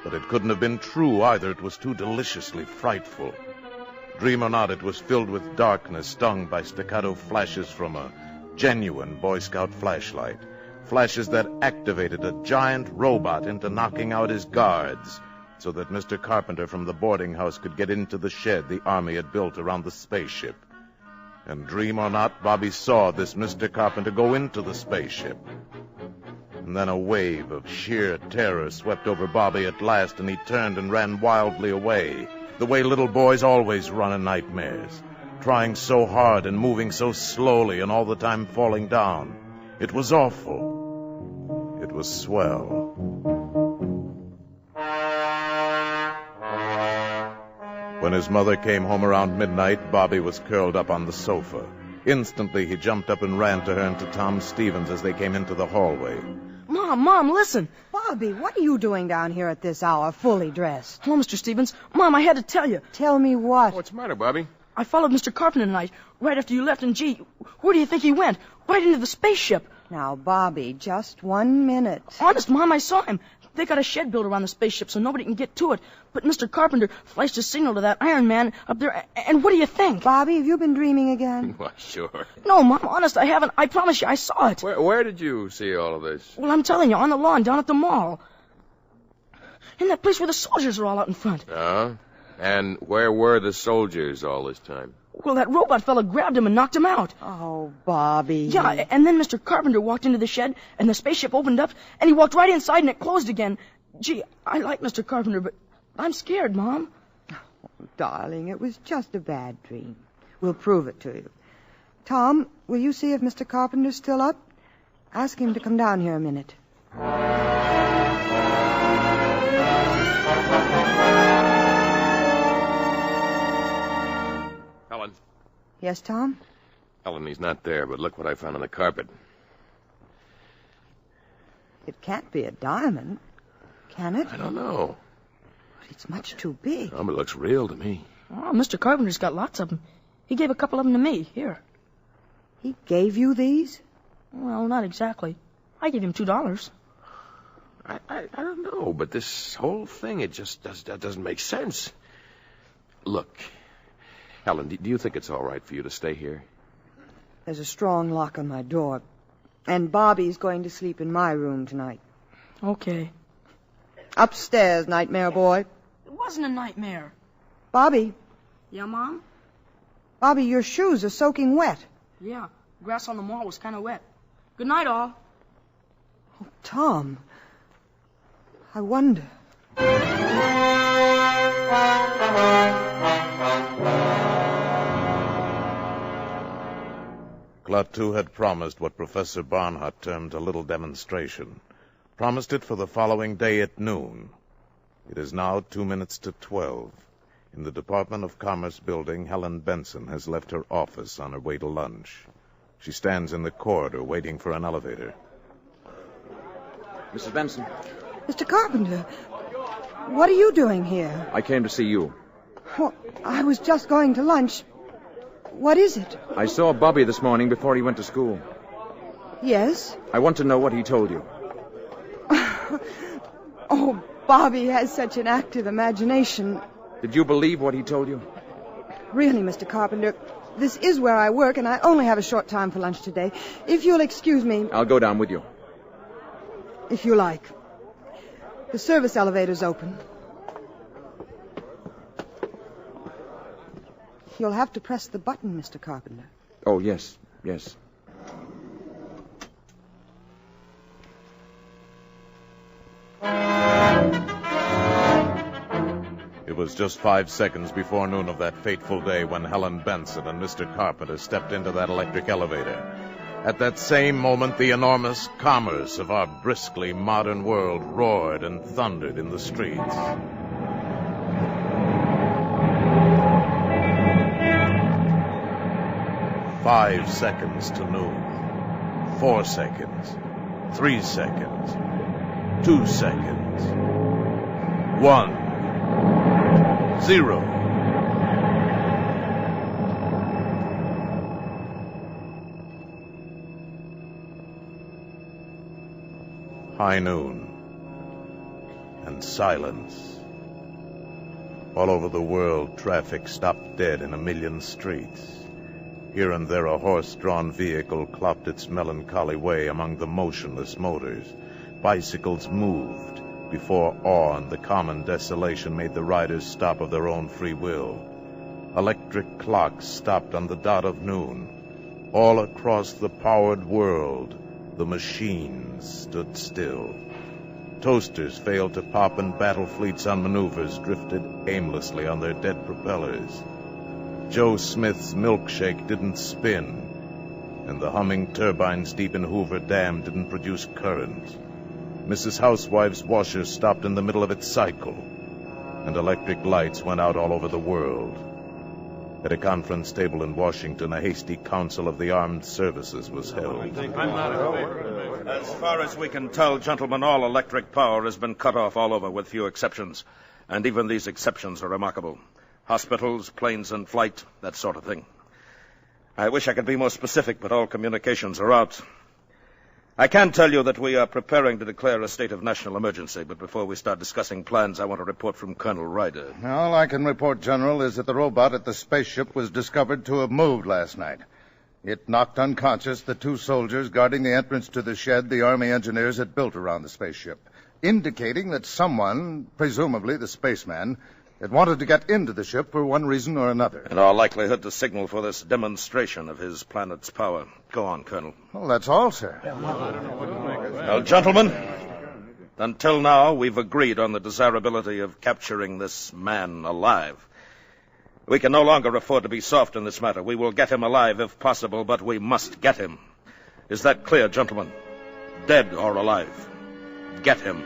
Speaker 3: But it couldn't have been true either. It was too deliciously frightful. Dream or not, it was filled with darkness, stung by staccato flashes from a genuine Boy Scout flashlight. Flashes that activated a giant robot into knocking out his guards, so that Mr. Carpenter from the boarding house could get into the shed the Army had built around the spaceship. And dream or not, Bobby saw this Mr. Carpenter go into the spaceship. And then a wave of sheer terror swept over Bobby at last, and he turned and ran wildly away, the way little boys always run in nightmares, trying so hard and moving so slowly and all the time falling down. It was awful. It was swell. When his mother came home around midnight, Bobby was curled up on the sofa. Instantly, he jumped up and ran to her and to Tom Stevens as they came into the hallway.
Speaker 15: Mom, listen.
Speaker 14: Bobby, what are you doing down here at this hour, fully dressed?
Speaker 15: Hello, Mr. Stevens. Mom, I had to tell you.
Speaker 14: Tell me what?
Speaker 16: What's the matter, Bobby?
Speaker 15: I followed Mr. Carpenter tonight, right after you left, and gee, where do you think he went? Right into the spaceship.
Speaker 14: Now, Bobby, just 1 minute.
Speaker 15: Honest, Mom, I saw him. They got a shed built around the spaceship so nobody can get to it. But Mr. Carpenter flashed a signal to that Iron Man up there, and what do you think?
Speaker 14: Bobby, have you been dreaming again?
Speaker 16: Why, sure.
Speaker 15: No, Mom, honest, I haven't. I promise you, I saw it.
Speaker 16: Where did you see all of this?
Speaker 15: Well, I'm telling you, on the lawn down at the mall. In that place where the soldiers are all out in front.
Speaker 16: Oh? And where were the soldiers all this time?
Speaker 15: Well, that robot fella grabbed him and knocked him out.
Speaker 14: Oh, Bobby.
Speaker 15: Yeah, and then Mr. Carpenter walked into the shed, and the spaceship opened up, and he walked right inside, and it closed again. Gee, I like Mr. Carpenter, but I'm scared, Mom.
Speaker 14: Oh, darling, it was just a bad dream. We'll prove it to you. Tom, will you see if Mr. Carpenter's still up? Ask him to come down here a minute.
Speaker 16: Helen.
Speaker 14: Yes, Tom?
Speaker 16: Helen, he's not there, but look what I found on the carpet.
Speaker 14: It can't be a diamond, can it?
Speaker 16: I don't know.
Speaker 14: But it's much too big.
Speaker 16: Oh, but it looks real to me.
Speaker 15: Oh, Mr. Carpenter's got lots of them. He gave a couple of them to me. Here.
Speaker 14: He gave you these?
Speaker 15: Well, not exactly. I gave him $2.
Speaker 16: I don't know, but this whole thing, it just doesn't make sense. Look, Helen, do you think it's all right for you to stay here?
Speaker 14: There's a strong lock on my door. And Bobby's going to sleep in my room tonight.
Speaker 15: Okay.
Speaker 14: Upstairs, nightmare boy.
Speaker 15: It wasn't a nightmare.
Speaker 14: Bobby.
Speaker 15: Yeah, Mom?
Speaker 14: Bobby, your shoes are soaking wet.
Speaker 15: Yeah, grass on the mall was kind of wet. Good night, all.
Speaker 14: Oh, Tom. I wonder.
Speaker 3: Klaatu had promised what Professor Barnhart termed a little demonstration. Promised it for the following day at noon. It is now 2 minutes to 12. In the Department of Commerce building, Helen Benson has left her office on her way to lunch. She stands in the corridor waiting for an elevator.
Speaker 20: Mrs. Benson.
Speaker 14: Mr. Carpenter, what are you doing here?
Speaker 20: I came to see you.
Speaker 14: Well, I was just going to lunch. What is it?
Speaker 20: I saw Bobby this morning before he went to school.
Speaker 14: Yes?
Speaker 20: I want to know what he told you.
Speaker 14: Oh, Bobby has such an active imagination.
Speaker 20: Did you believe what he told you?
Speaker 14: Really, Mr. Carpenter, this is where I work, and I only have a short time for lunch today. If you'll excuse me...
Speaker 20: I'll go down with you.
Speaker 14: If you like. The service elevator's open. You'll have to press the button, Mr. Carpenter.
Speaker 20: Oh, yes.
Speaker 3: It was just 5 seconds before noon of that fateful day when Helen Benson and Mr. Carpenter stepped into that electric elevator. At that same moment, the enormous commerce of our briskly modern world roared and thundered in the streets. "5 seconds to noon. 4 seconds. 3 seconds. 2 seconds. 1. 0. High noon. And silence. All over the world, traffic stopped dead in a million streets. Here and there a horse-drawn vehicle clopped its melancholy way among the motionless motors. Bicycles moved before awe and the common desolation made the riders stop of their own free will. Electric clocks stopped on the dot of noon. All across the powered world, the machines stood still. Toasters failed to pop and battle fleets on maneuvers drifted aimlessly on their dead propellers. Joe Smith's milkshake didn't spin, and the humming turbines deep in Hoover Dam didn't produce current. Mrs. Housewife's washer stopped in the middle of its cycle, and electric lights went out all over the world. At a conference table in Washington, a hasty council of the armed services was held.
Speaker 21: As far as we can tell, gentlemen, all electric power has been cut off all over, with few exceptions. And even these exceptions are remarkable. Hospitals, planes in flight, that sort of thing. I wish I could be more specific, but all communications are out. I can tell you that we are preparing to declare a state of national emergency, but before we start discussing plans, I want a report from Colonel Ryder.
Speaker 22: All I can report, General, is that the robot at the spaceship was discovered to have moved last night. It knocked unconscious the 2 soldiers guarding the entrance to the shed the Army engineers had built around the spaceship, indicating that someone, presumably the spaceman, had wanted to get into the ship for one reason or another.
Speaker 21: In all likelihood, to signal for this demonstration of his planet's power. Go on, Colonel.
Speaker 22: Well, that's all, sir.
Speaker 21: Well, gentlemen, until now, we've agreed on the desirability of capturing this man alive. We can no longer afford to be soft in this matter. We will get him alive if possible, but we must get him. Is that clear, gentlemen? Dead or alive. Get him.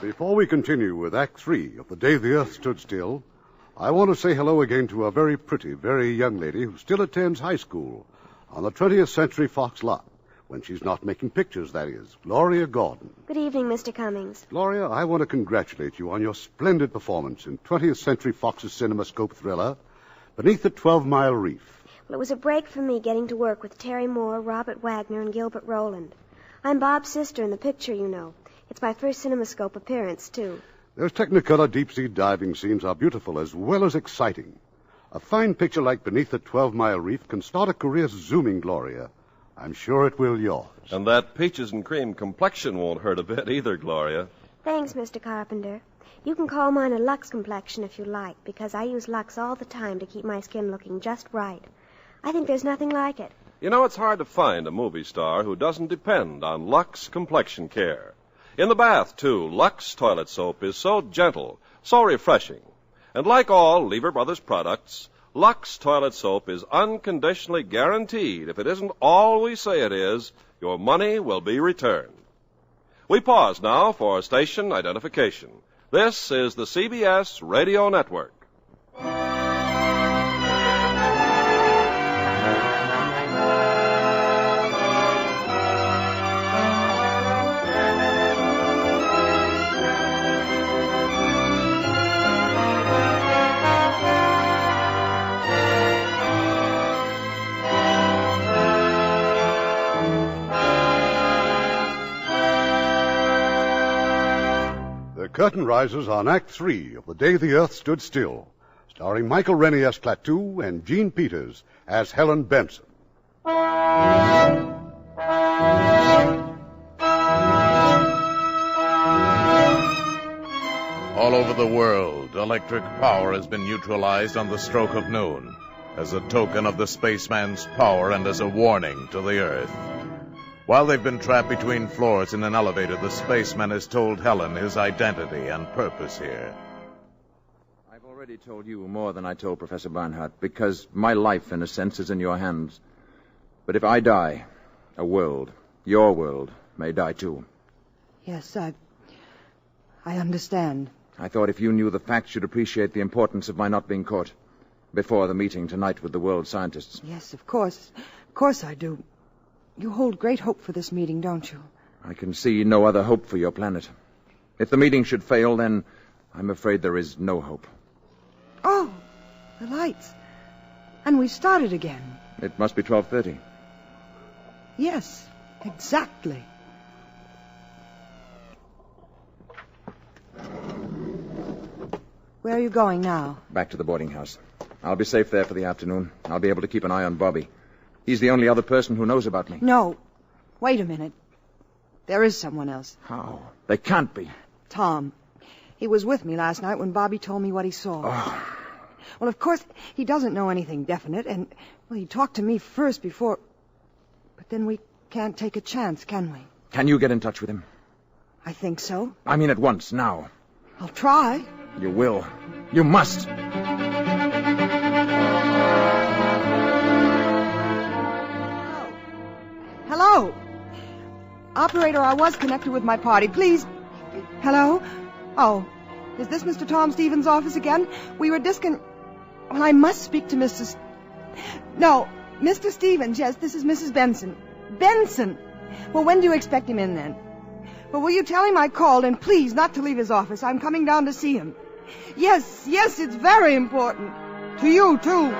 Speaker 2: Before we continue with Act 3 of The Day the Earth Stood Still, I want to say hello again to a very pretty, very young lady who still attends high school on the 20th Century Fox lot, when she's not making pictures, that is, Gloria Gordon.
Speaker 23: Good evening, Mr. Cummings.
Speaker 2: Gloria, I want to congratulate you on your splendid performance in 20th Century Fox's CinemaScope thriller, Beneath the 12-Mile Reef.
Speaker 23: Well, it was a break for me getting to work with Terry Moore, Robert Wagner, and Gilbert Rowland. I'm Bob's sister in the picture, you know. It's my first CinemaScope appearance, too.
Speaker 2: Those Technicolor deep-sea diving scenes are beautiful as well as exciting. A fine picture like Beneath the 12-Mile Reef can start a career zooming, Gloria. I'm sure it will yours.
Speaker 1: And that peaches and cream complexion won't hurt a bit either, Gloria.
Speaker 23: Thanks, Mr. Carpenter. You can call mine a LUX complexion if you like, because I use LUX all the time to keep my skin looking just right. I think there's nothing like it.
Speaker 1: You know, it's hard to find a movie star who doesn't depend on LUX complexion care. In the bath, too, LUX toilet soap is so gentle, so refreshing. And like all Lever Brothers products, LUX toilet soap is unconditionally guaranteed. If it isn't all we say it is, your money will be returned. We pause now for station identification. This is the CBS Radio Network.
Speaker 2: The curtain rises on Act 3 of The Day the Earth Stood Still, starring Michael Rennie as Klaatu and Jean Peters as Helen Benson.
Speaker 3: All over the world, electric power has been neutralized on the stroke of noon, as a token of the spaceman's power and as a warning to the Earth. While they've been trapped between floors in an elevator, the spaceman has told Helen his identity and purpose here.
Speaker 20: I've already told you more than I told Professor Barnhart, because my life, in a sense, is in your hands. But if I die, a world, your world, may die too.
Speaker 14: Yes, I understand.
Speaker 20: I thought if you knew the facts, you'd appreciate the importance of my not being caught before the meeting tonight with the world scientists.
Speaker 14: Yes, of course. Of course I do. You hold great hope for this meeting, don't you?
Speaker 20: I can see no other hope for your planet. If the meeting should fail, then I'm afraid there is no hope.
Speaker 14: Oh, the lights. And we've started again.
Speaker 20: It must be 12:30.
Speaker 14: Yes, exactly. Where are you going now?
Speaker 20: Back to the boarding house. I'll be safe there for the afternoon. I'll be able to keep an eye on Bobby. He's the only other person who knows about me.
Speaker 14: No. Wait a minute. There is someone else.
Speaker 20: How? They can't be.
Speaker 14: Tom. He was with me last night when Bobby told me what he saw.
Speaker 20: Oh.
Speaker 14: Well, of course, he doesn't know anything definite, and, well, he talked to me first before... But then we can't take a chance, can we?
Speaker 20: Can you get in touch with him?
Speaker 14: I think so.
Speaker 20: I mean at once, now.
Speaker 14: I'll try.
Speaker 20: You will. You must.
Speaker 14: Hello. Operator, I was connected with my party. Please. Hello? Oh, is this Mr. Tom Stevens' office again? We were Well, I must speak to Mr. No, Mr. Stevens. Yes, this is Mrs. Benson. Benson! Well, when do you expect him in, then? Well, will you tell him I called, and please not to leave his office. I'm coming down to see him. Yes, it's very important. To you, too.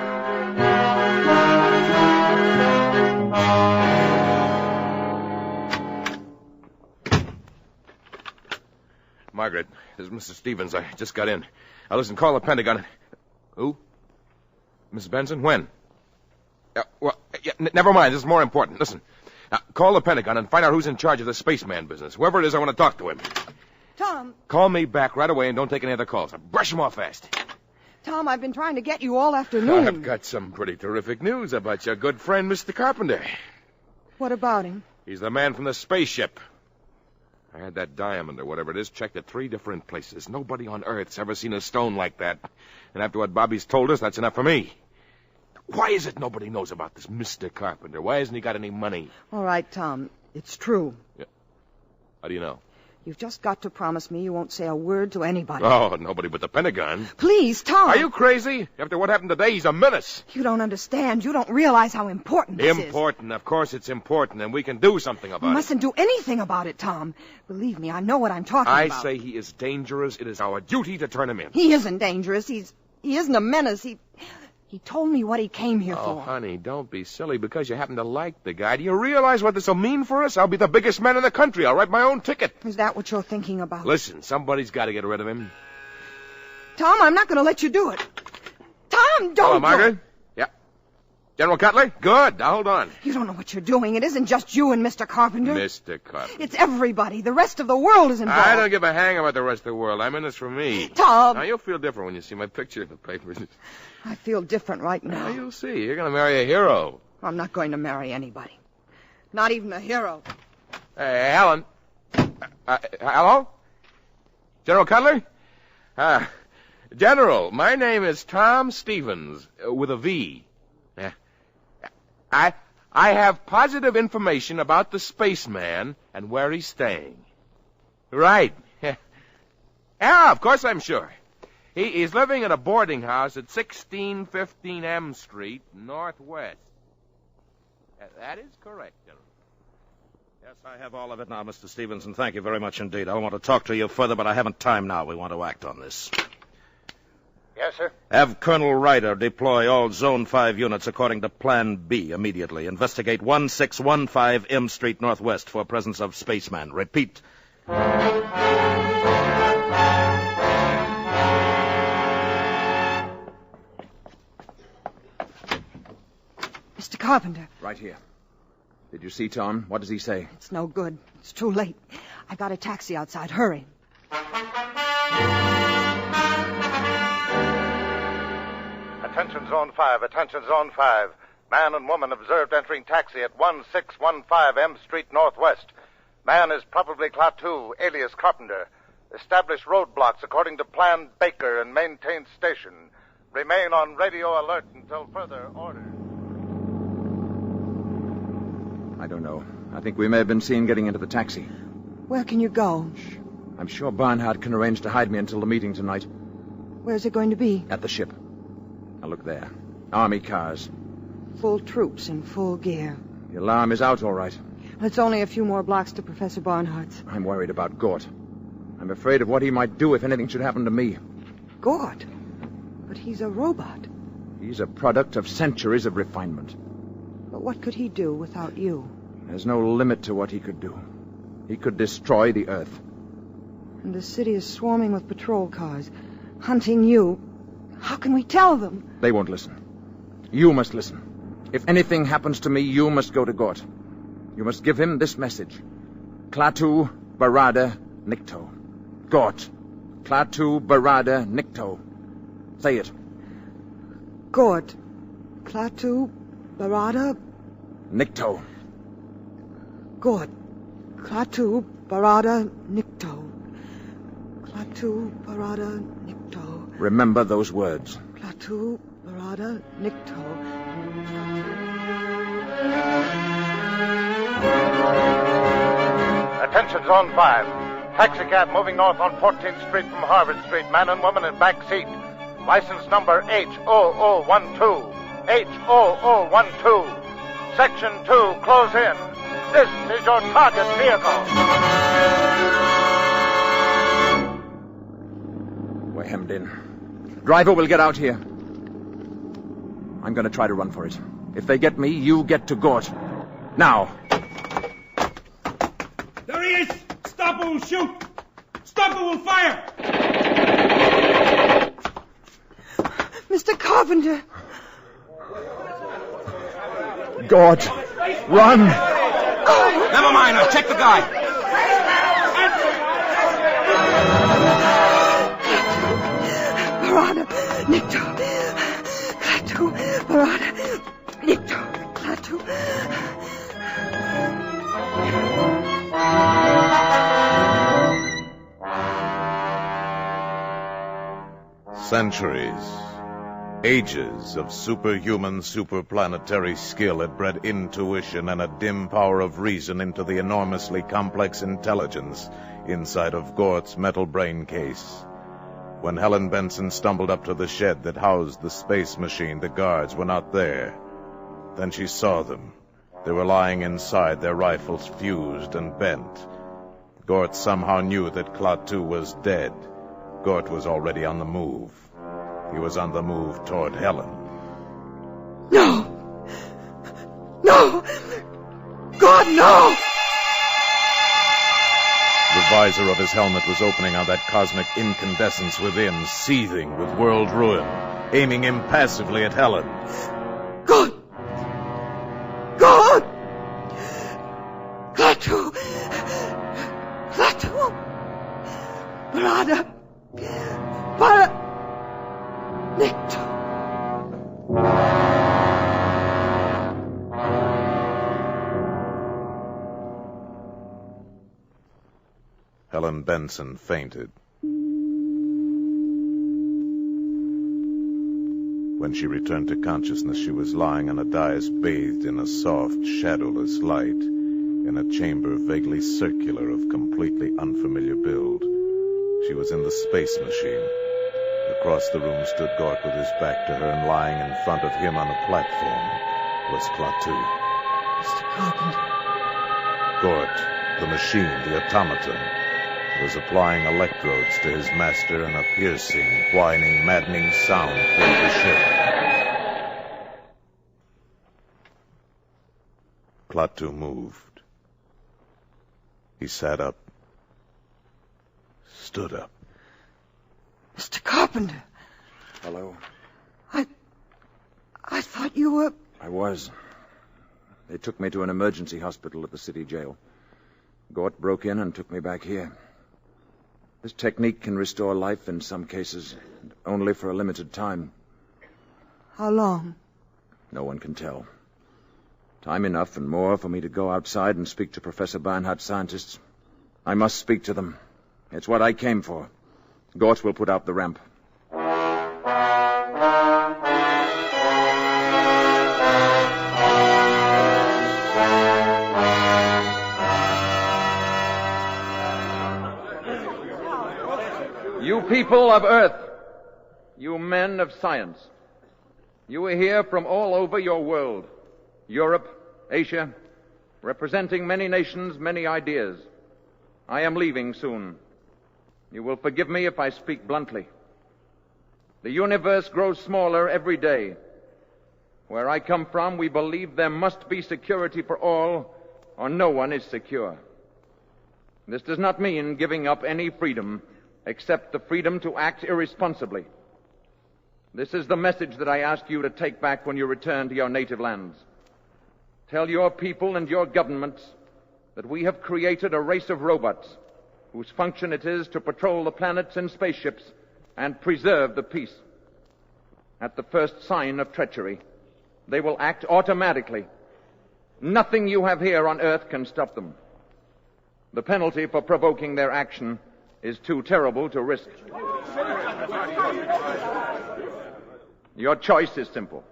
Speaker 16: Margaret, this is Mr. Stevens. I just got in. Now, listen, call the Pentagon. Who? Mrs. Benson? When? Never mind. This is more important. Listen. Now, call the Pentagon and find out who's in charge of the spaceman business. Whoever it is, I want to talk to him.
Speaker 14: Tom.
Speaker 16: Call me back right away and don't take any other calls. Brush them off fast.
Speaker 14: Tom, I've been trying to get you all afternoon.
Speaker 16: I've got some pretty terrific news about your good friend, Mr. Carpenter.
Speaker 14: What about him?
Speaker 16: He's the man from the spaceship. I had that diamond or whatever it is checked at 3 different places. Nobody on Earth's ever seen a stone like that. And after what Bobby's told us, that's enough for me. Why is it nobody knows about this Mr. Carpenter? Why hasn't he got any money?
Speaker 14: All right, Tom. It's true.
Speaker 16: Yeah. How do you know?
Speaker 14: You've just got to promise me you won't say a word to anybody.
Speaker 16: Oh, nobody but the Pentagon.
Speaker 14: Please, Tom.
Speaker 16: Are you crazy? After what happened today, he's a menace.
Speaker 14: You don't understand. You don't realize how important this is.
Speaker 16: Important. Of course it's important, and we can do something about it.
Speaker 14: You mustn't do anything about it, Tom. Believe me, I know what I'm talking about.
Speaker 16: I say he is dangerous. It is our duty to turn him in.
Speaker 14: He isn't dangerous. He isn't a menace. He told me what he came here for.
Speaker 16: Oh, honey, don't be silly because you happen to like the guy. Do you realize what this will mean for us? I'll be the biggest man in the country. I'll write my own ticket.
Speaker 14: Is that what you're thinking about?
Speaker 16: Listen, somebody's got to get rid of him.
Speaker 14: Tom, I'm not going to let you do it. Tom, don't
Speaker 16: Hello, Margaret. Yeah. General Cutler? Good. Now, hold on.
Speaker 14: You don't know what you're doing. It isn't just you and Mr. Carpenter.
Speaker 16: Mr. Carpenter.
Speaker 14: It's everybody. The rest of the world is involved.
Speaker 16: I don't give a hang about the rest of the world. I'm in this for me.
Speaker 14: Tom.
Speaker 16: Now, you'll feel different when you see my picture in the papers.
Speaker 14: I feel different right now.
Speaker 16: Well, you'll see. You're going to marry a hero.
Speaker 14: I'm not going to marry anybody. Not even a hero.
Speaker 16: Hey, Helen. Hello? General Cutler? General, my name is Tom Stevens, with a V. I have positive information about the spaceman and where he's staying. Right. Yeah, of course I'm sure. He's living in a boarding house at 1615 M Street, Northwest. That is correct, General.
Speaker 21: Yes, I have all of it now, Mr. Stevens, and thank you very much indeed. I want to talk to you further, but I haven't time now. We want to act on this.
Speaker 5: Yes, sir?
Speaker 21: Have Colonel Ryder deploy all Zone 5 units according to Plan B immediately. Investigate 1615 M Street, Northwest for presence of spaceman. Repeat.
Speaker 14: Mr. Carpenter.
Speaker 20: Right here. Did you see Tom? What does he say?
Speaker 14: It's no good. It's too late. I've got a taxi outside. Hurry.
Speaker 22: Attention Zone 5. Attention Zone 5. Man and woman observed entering taxi at 1615 M Street Northwest. Man is probably Klaatu, alias Carpenter. Establish roadblocks according to plan Baker and maintain station. Remain on radio alert until further order.
Speaker 20: I don't know. I think we may have been seen getting into the taxi.
Speaker 14: Where can you go?
Speaker 20: I'm sure Barnhart can arrange to hide me until the meeting tonight.
Speaker 14: Where's it going to be?
Speaker 20: At the ship. Now look there. Army cars.
Speaker 14: Full troops in full gear.
Speaker 20: The alarm is out all right.
Speaker 14: It's only a few more blocks to Professor Barnhart's.
Speaker 20: I'm worried about Gort. I'm afraid of what he might do if anything should happen to me.
Speaker 14: Gort? But he's a robot.
Speaker 20: He's a product of centuries of refinement.
Speaker 14: But what could he do without you?
Speaker 20: There's no limit to what he could do. He could destroy the Earth.
Speaker 14: And the city is swarming with patrol cars, hunting you. How can we tell them?
Speaker 20: They won't listen. You must listen. If anything happens to me, you must go to Gort. You must give him this message. Klaatu, Barada, Nikto. Gort. Klaatu, Barada, Nikto. Say it.
Speaker 14: Gort. Klaatu, Barada,
Speaker 20: Nikto.
Speaker 14: Gort. Klaatu, Barada, Nikto. Klaatu, Barada, Nikto.
Speaker 20: Remember those words.
Speaker 14: Klaatu, Barada, Nikto.
Speaker 22: Attention, Zone 5. Taxicab moving north on 14th Street from Harvard Street. Man and woman in back seat. License number H0012. H0012. Section 2, close in. This is your target vehicle.
Speaker 20: We're hemmed in. Driver will get out here. I'm going to try to run for it. If they get me, you get to Gort. Now.
Speaker 6: There he is! Stop or we'll shoot! Stop or we'll fire!
Speaker 14: Mr. Carpenter!
Speaker 20: Gort! Run!
Speaker 6: Oh. Never mind, I'll check the guy.
Speaker 14: Barada, Nikto. Klaatu, Barada, Nikto. Klaatu.
Speaker 3: Centuries, ages of superhuman, superplanetary skill had bred intuition and a dim power of reason into the enormously complex intelligence inside of Gort's metal brain case. When Helen Benson stumbled up to the shed that housed the space machine, the guards were not there. Then she saw them. They were lying inside, their rifles fused and bent. Gort somehow knew that Klaatu was dead. Gort was already on the move. He was on the move toward Helen.
Speaker 14: No! No! God, no!
Speaker 3: The visor of his helmet was opening on that cosmic incandescence within, seething with world ruin, aiming impassively at Helen.
Speaker 14: God! God! Klaatu! Klaatu! Barada! Barada! Nikto!
Speaker 3: Helen Benson fainted. When she returned to consciousness, she was lying on a dais bathed in a soft, shadowless light, in a chamber vaguely circular of completely unfamiliar build. She was in the space machine. Across the room stood Gort with his back to her, and lying in front of him on a platform was Klaatu.
Speaker 14: Mr. Carpenter.
Speaker 3: Gort, the machine, the automaton, was applying electrodes to his master, and a piercing, whining, maddening sound filled the ship. Klaatu moved. He sat up. Stood up.
Speaker 14: Mr. Carpenter.
Speaker 20: Hello.
Speaker 14: I thought you were...
Speaker 20: I was. They took me to an emergency hospital at the city jail. Gort broke in and took me back here. This technique can restore life in some cases, only for a limited time.
Speaker 14: How long?
Speaker 20: No one can tell. Time enough and more for me to go outside and speak to Professor Barnhart's scientists. I must speak to them. It's what I came for. Gort will put out the ramp. You people of Earth, you men of science, you are here from all over your world, Europe, Asia, representing many nations, many ideas. I am leaving soon. You will forgive me if I speak bluntly. The universe grows smaller every day. Where I come from, we believe there must be security for all, or no one is secure. This does not mean giving up any freedom, except the freedom to act irresponsibly. This is the message that I ask you to take back when you return to your native lands. Tell your people and your governments that we have created a race of robots whose function it is to patrol the planets in spaceships and preserve the peace. At the first sign of treachery, they will act automatically. Nothing you have here on Earth can stop them. The penalty for provoking their action is too terrible to risk. Your choice is simple.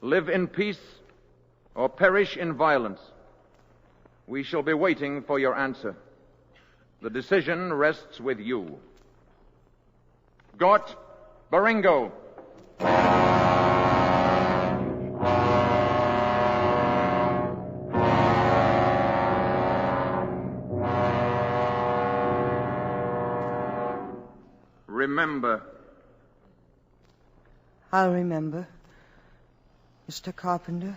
Speaker 20: Live in peace or perish in violence. We shall be waiting for your answer. The decision rests with you. Gort Baringo. Remember.
Speaker 14: I'll remember, Mr. Carpenter.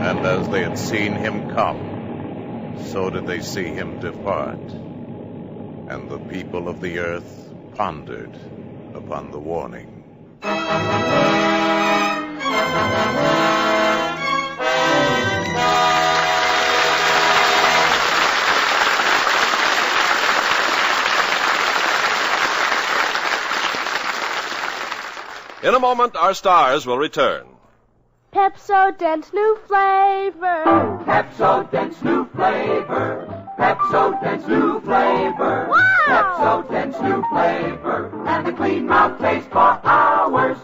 Speaker 3: And as they had seen him come, so did they see him depart. And the people of the earth pondered upon the warning.
Speaker 1: In a moment, our stars will return.
Speaker 7: Pepsodent's new flavor.
Speaker 8: Pepsodent's new flavor. Pepsodent's new flavor.
Speaker 7: Wow!
Speaker 8: Pepsodent's new flavor. And the clean mouth taste for hours.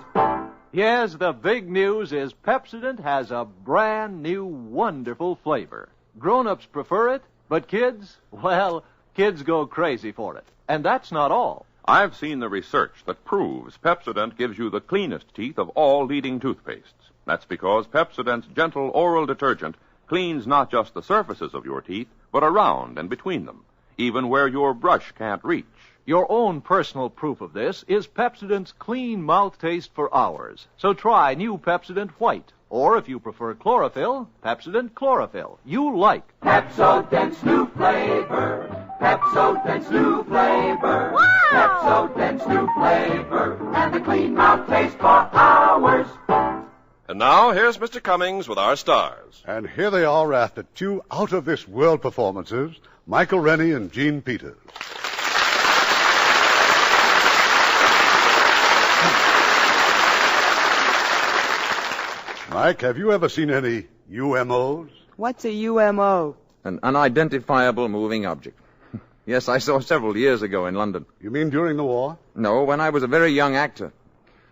Speaker 11: Yes, the big news is Pepsodent has a brand new wonderful flavor. Grown-ups prefer it, but kids, well, kids go crazy for it. And that's not all.
Speaker 24: I've seen the research that proves Pepsodent gives you the cleanest teeth of all leading toothpastes. That's because Pepsodent's gentle oral detergent cleans not just the surfaces of your teeth, but around and between them, even where your brush can't reach.
Speaker 11: Your own personal proof of this is Pepsodent's clean mouth taste for hours. So try new Pepsodent White. Or if you prefer chlorophyll, Pepsodent Chlorophyll. You like
Speaker 8: Pepsodent's new flavor. Pepsodent's new flavor.
Speaker 7: Wow!
Speaker 8: Pepsodent's new flavor. And the clean mouth taste for hours.
Speaker 1: And now, here's Mr. Cummings with our stars.
Speaker 2: And here they are after two out-of-this-world performances, Michael Rennie and Gene Peters. Mike, have you ever seen any UMOs?
Speaker 14: What's a UMO?
Speaker 20: An unidentifiable moving object. Yes, I saw several years ago in London.
Speaker 2: You mean during the war?
Speaker 20: No, when I was a very young actor.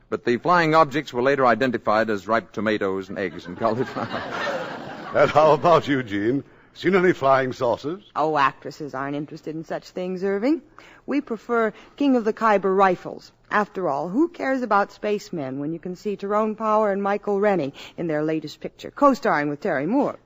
Speaker 20: But the flying objects were later identified as ripe tomatoes and eggs and cauliflower.
Speaker 2: And how about you, Gene? Seen any flying saucers?
Speaker 14: Oh, actresses aren't interested in such things, Irving. We prefer King of the Khyber rifles. After all, who cares about spacemen when you can see Tyrone Power and Michael Rennie in their latest picture, co-starring with Terry Moore?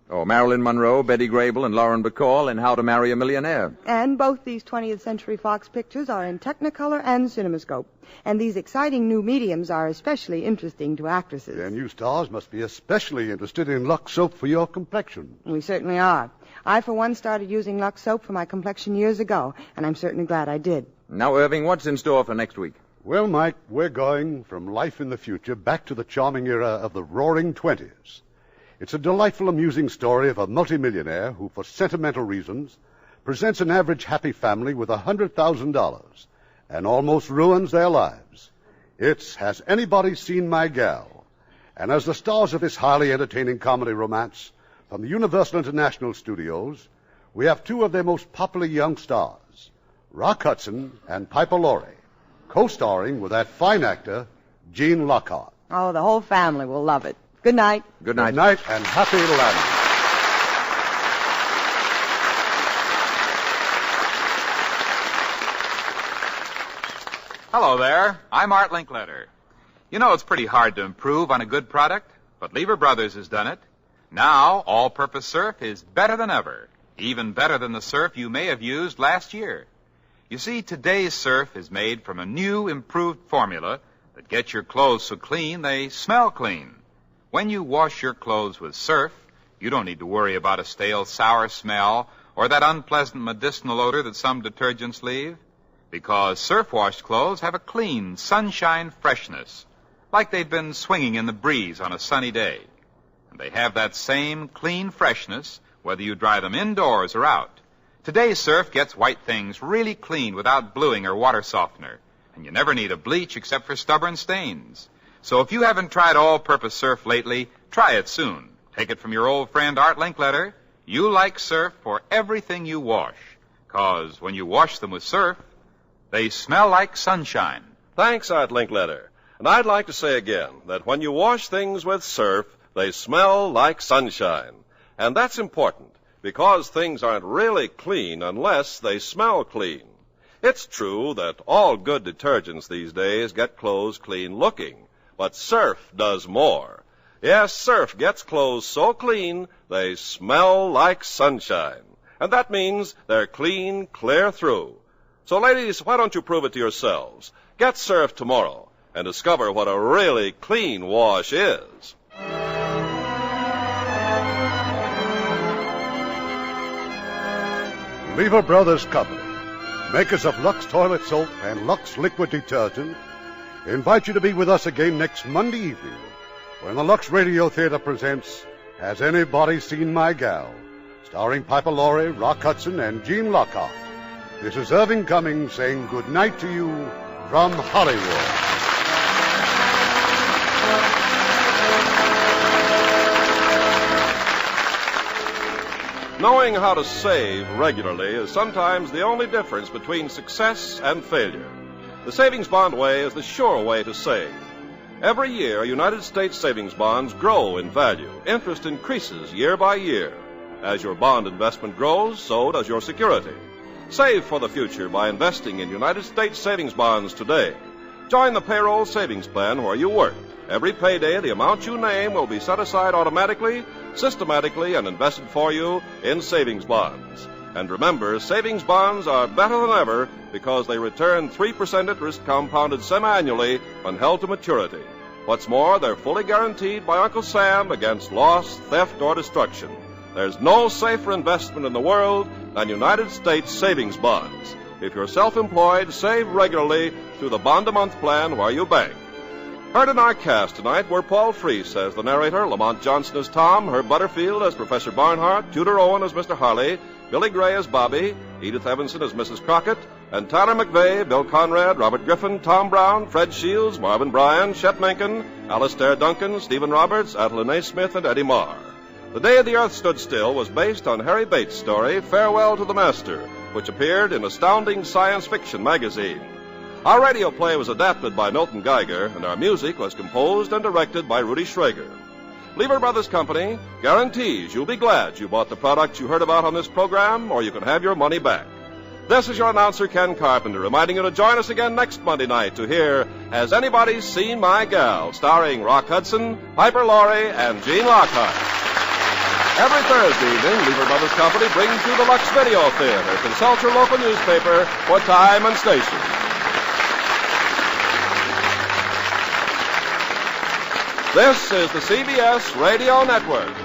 Speaker 20: Oh, Marilyn Monroe, Betty Grable, and Lauren Bacall in How to Marry a Millionaire.
Speaker 14: And both these 20th Century Fox pictures are in Technicolor and CinemaScope. And these exciting new mediums are especially interesting to actresses.
Speaker 2: Then you stars must be especially interested in LUX soap for your complexion.
Speaker 14: We certainly are. I, for one, started using Lux soap for my complexion years ago, and I'm certainly glad I did.
Speaker 20: Now, Irving, what's in store for next week?
Speaker 2: Well, Mike, we're going from life in the future back to the charming era of the Roaring '20s. It's a delightful, amusing story of a multimillionaire who, for sentimental reasons, presents an average happy family with $100,000 and almost ruins their lives. It's Has Anybody Seen My Gal? And as the stars of this highly entertaining comedy romance from the Universal International Studios, we have two of their most popular young stars, Rock Hudson and Piper Laurie, co-starring with that fine actor, Gene Lockhart.
Speaker 14: Oh, the whole family will love it. Good night.
Speaker 20: Good night.
Speaker 2: Good night, and happy landing.
Speaker 4: Hello there. I'm Art Linkletter. You know it's pretty hard to improve on a good product, but Lever Brothers has done it. Now, all-purpose surf is better than ever, even better than the surf you may have used last year. You see, today's surf is made from a new, improved formula that gets your clothes so clean they smell clean. When you wash your clothes with surf, you don't need to worry about a stale, sour smell or that unpleasant medicinal odor that some detergents leave, because surf-washed clothes have a clean, sunshine freshness, like they've been swinging in the breeze on a sunny day. And they have that same clean freshness whether you dry them indoors or out. Today's surf gets white things really clean without bluing or water softener, and you never need a bleach except for stubborn stains. So if you haven't tried all-purpose surf lately, try it soon. Take it from your old friend Art Linkletter. You like surf for everything you wash, 'cause when you wash them with surf, they smell like sunshine.
Speaker 1: Thanks, Art Linkletter. And I'd like to say again that when you wash things with surf, they smell like sunshine. And that's important, because things aren't really clean unless they smell clean. It's true that all good detergents these days get clothes clean looking, but surf does more. Yes, surf gets clothes so clean they smell like sunshine. And that means they're clean, clear through. So, ladies, why don't you prove it to yourselves? Get surf tomorrow and discover what a really clean wash is.
Speaker 2: Lever Brothers Company, makers of Lux Toilet Soap and Lux Liquid Detergent, invite you to be with us again next Monday evening when the Lux Radio Theater presents Has Anybody Seen My Gal? Starring Piper Laurie, Rock Hudson, and Gene Lockhart. This is Irving Cummings saying good night to you from Hollywood.
Speaker 1: Knowing how to save regularly is sometimes the only difference between success and failure. The savings bond way is the sure way to save. Every year, United States savings bonds grow in value. Interest increases year by year. As your bond investment grows, so does your security. Save for the future by investing in United States savings bonds today. Join the payroll savings plan where you work. Every payday, the amount you name will be set aside automatically, systematically, and invested for you in savings bonds. And remember, savings bonds are better than ever because they return 3% interest compounded semi-annually when held to maturity. What's more, they're fully guaranteed by Uncle Sam against loss, theft, or destruction. There's no safer investment in the world than United States savings bonds. If you're self-employed, save regularly through the bond-a-month plan where you bank. Heard in our cast tonight were Paul Freese as the narrator, Lamont Johnson as Tom, Herb Butterfield as Professor Barnhart, Tudor Owen as Mr. Harley, Billy Gray as Bobby, Edith Evanson as Mrs. Crockett, and Tyler McVeigh, Bill Conrad, Robert Griffin, Tom Brown, Fred Shields, Marvin Bryan, Chet Mencken, Alistair Duncan, Stephen Roberts, Adeline Smith, and Eddie Marr. The Day the Earth Stood Still was based on Harry Bates' story, Farewell to the Master, which appeared in Astounding Science Fiction magazine. Our radio play was adapted by Milton Geiger, and our music was composed and directed by Rudy Schrager. Lever Brothers Company guarantees you'll be glad you bought the products you heard about on this program, or you can have your money back. This is your announcer, Ken Carpenter, reminding you to join us again next Monday night to hear Has Anybody Seen My Gal? Starring Rock Hudson, Piper Laurie, and Gene Lockhart. Every Thursday evening, Lever Brothers Company brings you the Lux Video Theater. Consult your local newspaper for time and station. This is the CBS Radio Network.